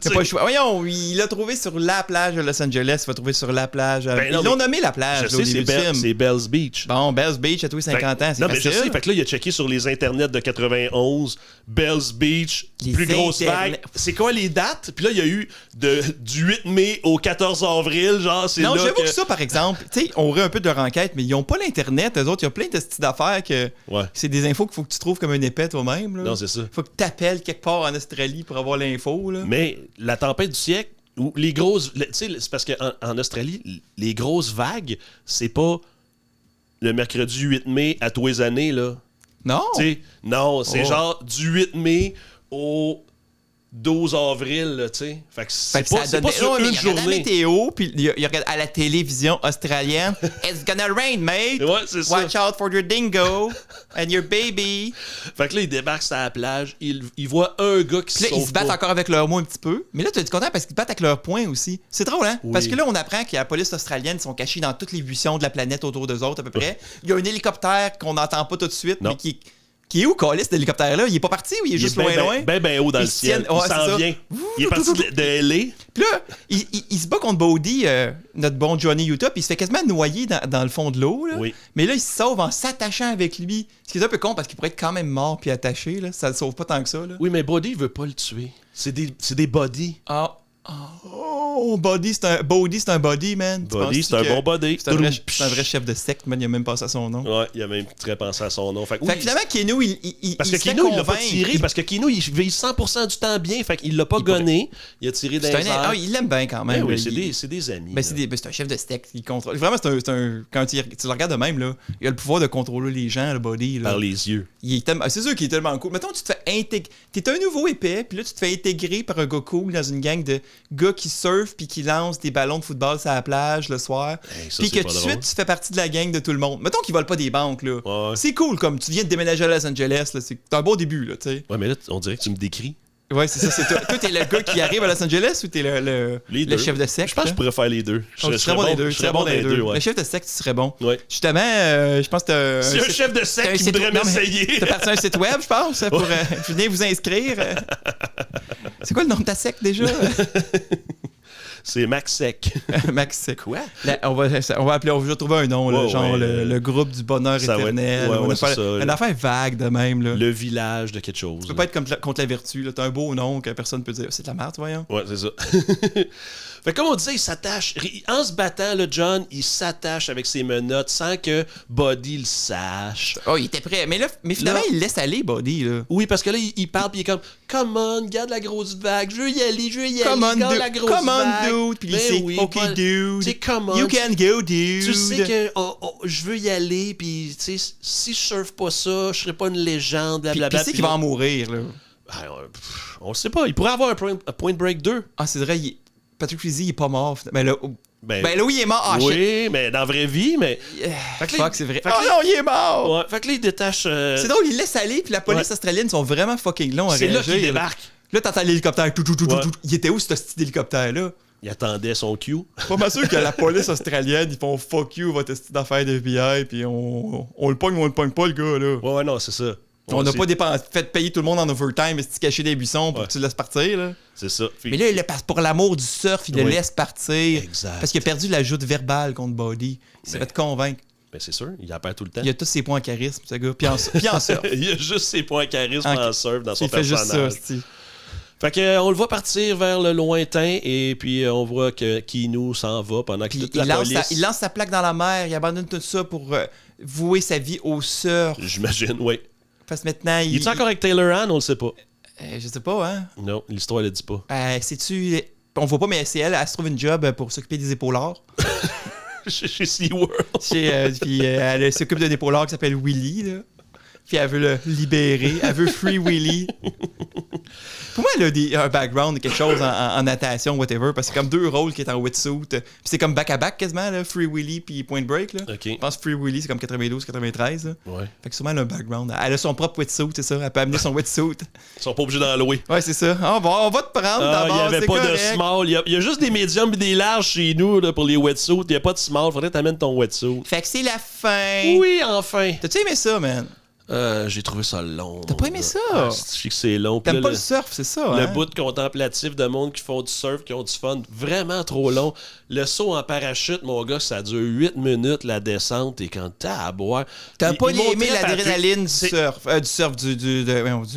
C'est pas le choix. Voyons, il l'a trouvé sur la plage de Los Angeles. Il va trouver sur la plage. Ils l'ont nommé la plage au début du film. C'est Bell's Beach. Bon, Bell's Beach à tous les 50 ans, c'est non, facile. Mais je sais. Fait que là, il a checké sur les internets de 91. Bell's Beach, plus grosse vague. C'est quoi les dates? Puis là, il y a eu du 8 mai au 14 avril. Genre, c'est non, là j'avoue que ça, par exemple, tu sais, on aurait un peu de leur enquête, mais ils n'ont pas l'Internet. Eux autres, il y a plein de styles d'affaires que c'est des infos qu'il faut que tu trouves comme un épais toi-même. Là. Non, c'est ça. Faut que tu appelles quelque part en Australie pour avoir l'info. Là. Mais la tempête du siècle, ou les grosses... Tu sais, c'est parce qu'en Australie, les grosses vagues, c'est pas le mercredi 8 mai à tous les années, là. Non. T'sais, non, c'est genre du 8 mai au 12 avril, là, tu sais. Fait que c'est pas sur une journée. Il y a la météo, puis il y a à la télévision australienne, It's gonna rain, mate! Ouais, c'est ça. Watch out for your dingo and your baby! Fait que là, ils débarquent sur la plage, ils voient un gars qui se Puis là, sauve ils se battent pas. encore avec leurs mots un petit peu. Mais là, tu es content parce qu'ils se battent avec leurs poings aussi. C'est drôle, hein? Oui. Parce que là, on apprend que la police australienne sont cachés dans toutes les buissons de la planète autour d'eux autres, à peu près. Il y a un hélicoptère qu'on n'entend pas tout de suite, Non. mais qui est où, Calis, cet hélicoptère-là? Il est pas parti ou il est juste loin? Ben haut dans le ciel. Il s'en vient. Il est parti de LA. Puis là, il se bat contre Bodhi, notre bon Johnny Utah, puis il se fait quasiment noyer dans le fond de l'eau. Là. Oui. Mais là, il se sauve en s'attachant avec lui. Ce qui est un peu con parce qu'il pourrait être quand même mort puis attaché. Là. Ça le sauve pas tant que ça. Là. Oui, mais Bodhi, il veut pas le tuer. C'est des bodies. Bodhi, c'est un body, man. Bodhi, c'est un bon body. C'est un vrai chef de secte, man. Il a même pensé à son nom. Ouais, il a même très pensé à son nom. Fait que finalement, Keanu, il parce que Keanu, il l'a pas tiré. Parce que Keanu, il vit 100% du temps bien. Fait qu'il l'a pas gonné. Il a tiré dans les airs. Il l'aime bien quand même. Oui, c'est des amis. C'est un chef de secte. Il contrôle. Vraiment, c'est un quand tu le regardes de même, là, il a le pouvoir de contrôler les gens, le Bodhi. Là. Par les yeux. C'est sûr qu'il est tellement cool. Mettons, tu te fais intégrer. T'es un nouveau épais, puis là, tu te fais intégrer par un gars cool dans une gang de gars qui surfent puis qui lancent des ballons de football sur la plage le soir. Puis que tout de suite, tu fais partie de la gang de tout le monde. Mettons qu'ils volent pas des banques, là. Ouais. C'est cool, comme tu viens de déménager à Los Angeles, là. C'est un bon début, là, tu sais. Ouais, mais là, on dirait que tu me décris. Ouais, c'est ça. C'est toi, t'es le gars qui arrive à Los Angeles ou t'es le chef de secte? Je pense que je pourrais faire les deux. Je serais bon dans les deux. Je serais bon dans les deux. Ouais. Le chef de secte, tu serais bon. Ouais. Justement, je pense que c'est un chef de secte qui voudrait m'essayer. T'as parti un site web, je pense, pour venir vous inscrire. C'est quoi le nom de ta secte déjà? C'est Max Sec. Max Sec. Quoi? Là, on va trouver un nom, là, genre le groupe du bonheur éternel. Une affaire vague de même. Là. Le village de quelque chose. Tu peux pas être contre la vertu. T'as un beau nom que personne peut dire. C'est de la merde, voyons. Ouais, c'est ça. Fait comme on disait, il s'attache. En se battant, là, John, il s'attache avec ses menottes sans que Buddy le sache. Oh, il était prêt. Mais finalement, il laisse aller, Buddy. Là. Oui, parce que là, il parle puis il est comme Come on, garde la grosse vague. Je veux y aller. Come on, garde la grosse vague. Come on, dude. Puis il sait, oui, OK, dude. Tu sais, come on. You can go, dude. Tu sais que je veux y aller. Puis, tu sais, si je surfe pas ça, je serais pas une légende. Blablabla. Puis tu sais qu'il va en mourir, là. On sait pas. Il pourrait avoir un Point Break 2. Ah, c'est vrai, Patrick Swayze, il est pas mort. Mais là, ben là, oui, il est mort. Ah, oui, mais dans la vraie vie, mais... Fuck, c'est vrai. Oh non, il est mort! Ouais, fait que là, il détache... C'est drôle, il laisse aller, puis la police australienne sont vraiment fucking longs à réagir. C'est là qu'il débarque. Là, t'entends l'hélicoptère. Tout. Il était où, ce petit hélicoptère-là? Il attendait son cue. Pas mal sûr que la police australienne, ils font fuck you, votre petite affaire de FBI, puis on le pogne ou on le pogne pas, le gars, là. Ouais, non, c'est ça. On n'a pas fait payer tout le monde en overtime, mais c'est caché des buissons pour que tu le laisses partir, là. C'est ça. Mais là, pour l'amour du surf, il le laisse partir. Exact. Parce qu'il a perdu la joute verbale contre Buddy. Il s'est fait convaincre. Ben c'est sûr, il en perd tout le temps. Il a tous ses points en charisme, ce gars. Puis en surf. Il a juste ses points en charisme en surf dans son personnage. Il fait juste ça, fait que on le voit partir vers le lointain et puis on voit que Keanu s'en va pendant que toute la police... Il lance sa plaque dans la mer, il abandonne tout ça pour vouer sa vie au surf. J'imagine, oui. Parce que maintenant, il est encore avec Taylor Ann, on le sait pas. Je sais pas, hein. Non, l'histoire elle le dit pas. Sais-tu... On voit pas, mais c'est elle se trouve une job pour s'occuper des épaulards. Chez SeaWorld. Puis elle s'occupe d'un épaulard qui s'appelle Willy, là. Puis elle veut le libérer. Elle veut Free Willy. Pour moi, elle a un background, quelque chose en natation, whatever, parce que c'est comme deux rôles qui est en wetsuit. Puis c'est comme back-à-back quasiment, là, Free Willy puis Point Break. Là. Okay. Je pense que Free Willy, c'est comme 92-93. Ouais. Fait que sûrement, elle a un background. Elle a son propre wetsuit, c'est ça. Elle peut amener son wetsuit. Ils sont pas obligés d'en louer. Ouais, c'est ça. On va te prendre d'abord. Il n'y avait pas de small. Il y a juste des médiums et des larges chez nous là, pour les wetsuits. Il n'y a pas de small. Faudrait que t'amènes ton wetsuit. Fait que c'est la fin. Oui, enfin. T'as-tu aimé ça, man? J'ai trouvé ça long. T'as pas aimé ça? Je sais que c'est long. T'aimes pas le surf, c'est ça? Le bout contemplatif de monde qui font du surf, qui ont du fun, vraiment trop long. Le saut en parachute, mon gars, ça dure 8 minutes, la descente, et quand t'as à boire. T'as pas aimé l'adrénaline du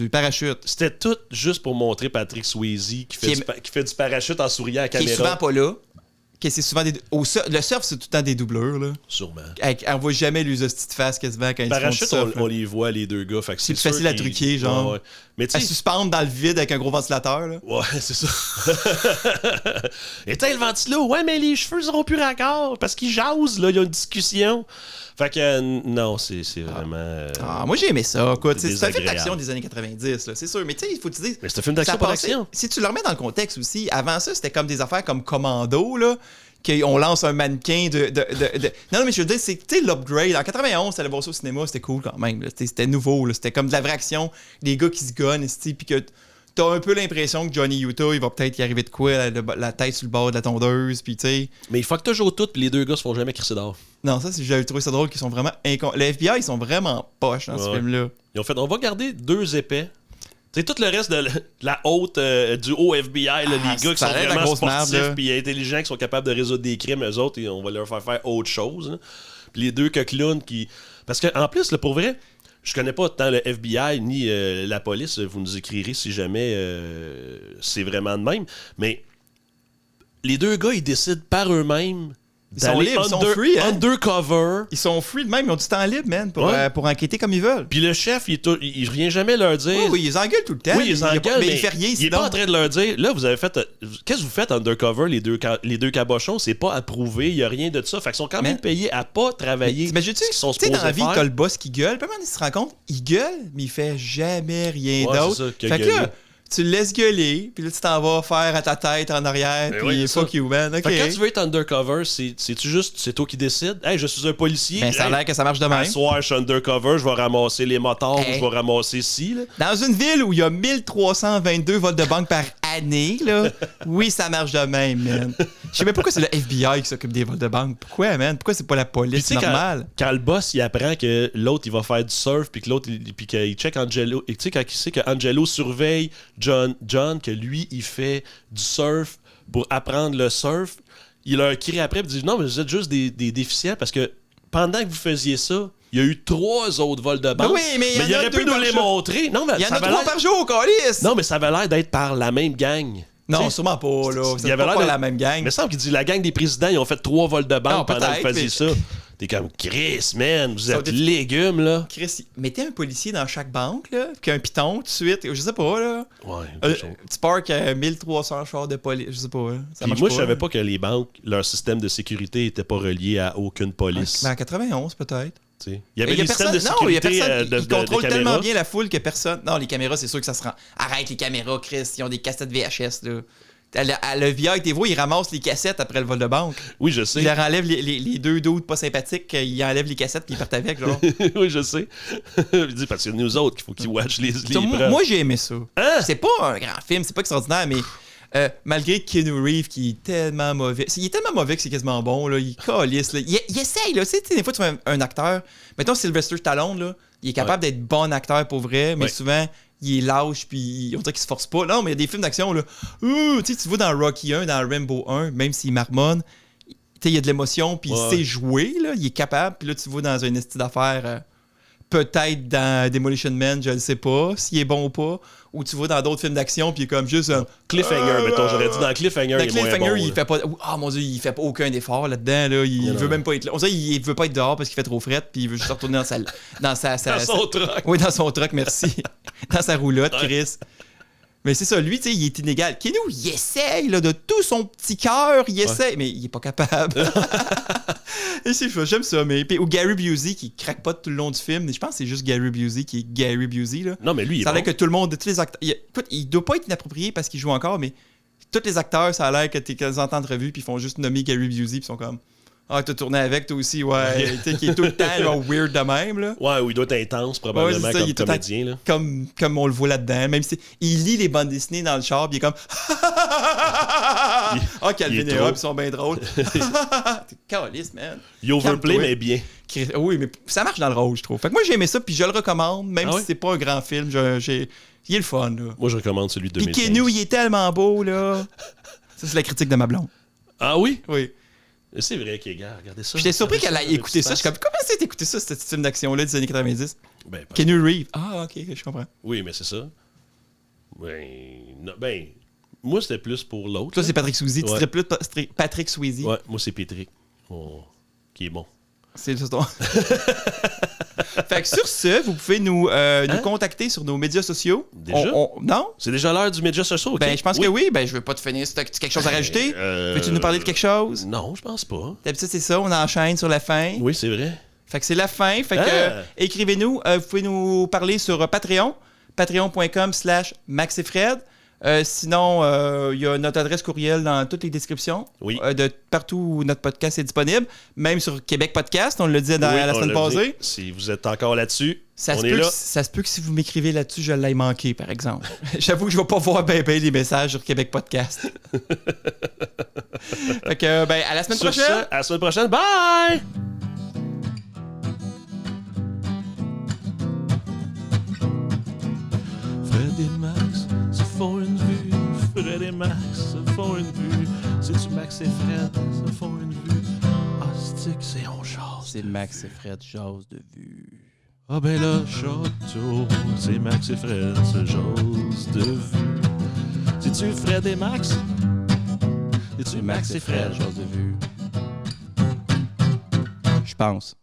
parachute? C'était tout juste pour montrer Patrick Swayze qui fait du parachute en souriant à la caméra. Qui est souvent pas là. C'est souvent le surf, c'est tout le temps des doubleurs, là. Sûrement. On voit jamais les hosties de face quasiment quand ils font du surf. On les voit, les deux gars. C'est plus facile à truquer, genre. Ouais. Mais à suspendre dans le vide avec un gros ventilateur, là. Ouais, c'est ça. Éteins le ventilo. Ouais, mais les cheveux seront plus raccords parce qu'ils jasent, là. Il y a une discussion. Fait que non, c'est vraiment. Moi, j'ai aimé ça. Écoute, c'est un film désagréable. d'action des années 90, là, c'est sûr. Mais tu sais, il faut te dire. Mais c'est un film d'action ça pas passait- d'action. Si tu le remets dans le contexte aussi, avant ça, c'était comme des affaires comme Commando, là. Qu'on lance un mannequin Non, mais je veux dire, c'est tu sais, l'upgrade. En 91, t'allais voir ça au cinéma, c'était cool quand même. Là. C'était nouveau. Là. C'était comme de la vraie action. Des gars qui se gunnent, puis que t'as un peu l'impression que Johnny Utah, il va peut-être y arriver de quoi, la tête sur le bord de la tondeuse, puis tu sais. Mais il fuck toujours tout, puis les deux gars se font jamais crisser d'or. Non, ça, j'avais trouvé ça drôle qu'ils sont vraiment Le FBI, ils sont vraiment poches dans ce film-là. Ils ont fait, on va garder 2 épais. Tu sais, tout le reste de la haute, du haut FBI, là, les gars qui sont vraiment sportifs puis intelligents, qui sont capables de résoudre des crimes, eux autres, et on va leur faire autre chose. Là. Puis les 2 coquelins qui... Parce qu'en plus, là, pour vrai, je connais pas tant le FBI ni la police. Vous nous écrirez si jamais c'est vraiment de même. Mais les 2 gars, ils décident par eux-mêmes Ils sont libres, ils sont free, hein? Undercover. Ils sont free de même, ils ont du temps libre, man, pour enquêter comme ils veulent. Puis le chef, il vient jamais leur dire... Oui, ils engueulent tout le temps. Oui, ils engueulent, mais il fait rien, il est pas en train de leur dire, là, vous avez fait... Qu'est-ce que vous faites undercover, les deux cabochons? C'est pas approuvé, il y a rien de ça. Fait qu'ils sont quand même payés à pas travailler. Mais tu sais, dans la vie, t'as le boss qui gueule, puis même, il se rend compte, il gueule, mais il fait jamais rien d'autre. Fait que là, tu le laisses gueuler, puis là, tu t'en vas faire à ta tête en arrière, puis fuck you, man. Okay. Fait que quand tu veux être undercover, c'est toi qui décides. Hey, je suis un policier. Ben, ça a l'air que ça marche de même. Ce soir, je suis undercover, je vais ramasser les motards, je vais ramasser ci. Là. Dans une ville où il y a 1322 vols de banque par année, là, oui, ça marche de même, man. Je sais même pas pourquoi c'est le FBI qui s'occupe des vols de banque. Pourquoi, man? Pourquoi c'est pas la police normale? Quand le boss, il apprend que l'autre, il va faire du surf, puis que l'autre, puis qu'il check Angelo, et tu sais, quand il sait que Angelo surveille John, que lui, il fait du surf pour apprendre le surf, il leur crie après et dit non, mais vous êtes juste des déficients parce que pendant que vous faisiez ça, il y a eu 3 autres vols de banque. Oui, mais il aurait pu nous les montrer. Non, mais il y en a 3 par jour, câlisse! Non, mais ça avait l'air d'être par la même gang. Non, sûrement pas, là. Il y avait l'air de la même gang. Mais il semble qu'il dit la gang des présidents, ils ont fait 3 vols de banque pendant que vous faisiez ça. T'es comme Chris, man, vous êtes légumes, là. Chris, mettez un policier dans chaque banque, là, puis un piton tout de suite, je sais pas, là. Ouais. Tu parques 1300 chars de police, je sais pas, là. Ça marche moi, je savais pas que les banques, leur système de sécurité était pas relié à aucune police. Ben, en 91, peut-être. Il y avait des systèmes de sécurité ils contrôlent tellement bien la foule que personne... Non, les caméras, c'est sûr que ça se rend... Arrête les caméras, Chris, ils ont des cassettes VHS, là. Le vieil TV, il ramasse les cassettes après le vol de banque. Oui, je sais. Il leur enlève les 2 doutes pas sympathiques, il enlève les cassettes puis ils partent avec, genre. Oui, je sais. Il dit parce que c'est nous autres qu'il faut qu'ils watchent les preuves. Moi, j'ai aimé ça. Hein? C'est pas un grand film, c'est pas extraordinaire, mais malgré Keanu Reeves qui est tellement mauvais. Il est tellement mauvais que c'est quasiment bon, là. Il calisse, là. Il essaye, là. Tu sais, des fois, tu fais un acteur. Mettons Sylvester Stallone, là. Il est capable d'être bon acteur pour vrai, mais souvent... il est lâche, puis on dirait qu'il se force pas. Non, mais il y a des films d'action, là. Tu vois dans Rocky 1, dans Rambo 1, même s'il marmonne, il y a de l'émotion, puis il sait jouer, là. Il est capable. Puis là, tu vois dans un esti d'affaires, peut-être dans Demolition Man, je ne sais pas s'il est bon ou pas. Ou tu vois dans d'autres films d'action, puis il est comme juste... Cliffhanger, mettons, j'aurais dit dans Cliffhanger, il est moins bon, il fait pas... Ah, mon Dieu, il fait pas aucun effort là-dedans, là. Il veut même pas être là. On dirait qu'il veut pas être dehors parce qu'il fait trop fret, puis il veut juste retourner dans son truck. Oui, dans son truck, merci. Dans sa roulotte, Chris. Mais c'est ça, lui, tu sais, il est inégal. Keanu, il essaye, là, de tout son petit cœur, il essaye, mais il est pas capable. Et j'aime ça, mais... Ou Gary Busey, qui craque pas tout le long du film. Mais je pense que c'est juste Gary Busey qui est Gary Busey, là. Non, mais lui, il est ça a l'air que tout le monde, tous les acteurs... Écoute, il doit pas être inapproprié parce qu'il joue encore, mais tous les acteurs, ça a l'air que t'es quand en entrevue, puis ils font juste nommer Gary Busey, puis ils sont comme... Ah, t'as tourné avec, toi aussi, ouais. Tu sais, qui est tout le temps genre, weird de même, là. Ouais, ou il doit être intense, probablement, comme comédien, là. Comme on le voit là-dedans. Même si il lit les bandes dessinées dans le char, puis il est comme... Ah, Calvin et Hobbes, ils sont bien drôles. T'es caliste, man. Il overplay, mais bien. Oui, mais ça marche dans le rôle, je trouve. Fait que moi, j'ai aimé ça, puis je le recommande, même si c'est pas un grand film. Il est le fun, là. Moi, je recommande celui de 2015. Puis Keanu, il est tellement beau, là. Ça, c'est la critique de ma blonde. Ah oui? Oui. C'est vrai, gars, regardez ça. J'étais surpris qu'elle ait écouté ça. Je suis comme, comment c'est écouté ça, ce film d'action-là des années 90? Ben, Keanu Reeves. Ah, ok, je comprends. Oui, mais c'est ça. Moi, c'était plus pour l'autre. Toi, c'est Patrick Swayze. Tu serais plus Patrick Swayze. Ouais, moi, c'est Patrick. Qui est bon. C'est le ton. Fait que sur ce, vous pouvez nous contacter sur nos médias sociaux. Déjà? Non? C'est déjà l'heure du média social, OK? Ben, je pense que oui. Ben, je veux pas te finir. Si tu as quelque chose à rajouter, veux-tu nous parler de quelque chose? Non, je pense pas. D'habitude, c'est ça. On enchaîne sur la fin. Oui, c'est vrai. Fait que c'est la fin. Fait que écrivez-nous. Vous pouvez nous parler sur Patreon. Patreon.com/maxifred. Sinon, il y a notre adresse courriel dans toutes les descriptions. Oui. De partout où notre podcast est disponible. Même sur Québec Podcast, on le dit la semaine passée. Si vous êtes encore là-dessus, ça se peut que si vous m'écrivez là-dessus, je l'aille manquer, par exemple. J'avoue que je ne vais pas voir ben les messages sur Québec Podcast. Fait que, à la semaine prochaine. Ça, à la semaine prochaine. Bye! Fred et Max se font une vue. Fred et Max se font une vue. C'est-tu Max et Fred se font une vue? Ah, c'est on jase. C'est Max et Fred jase de vue. Ah ben là, château, c'est Max et Fred se jase de vue. C'est-tu Fred et Max? C'est-tu Max et Fred jase de vue? Je pense.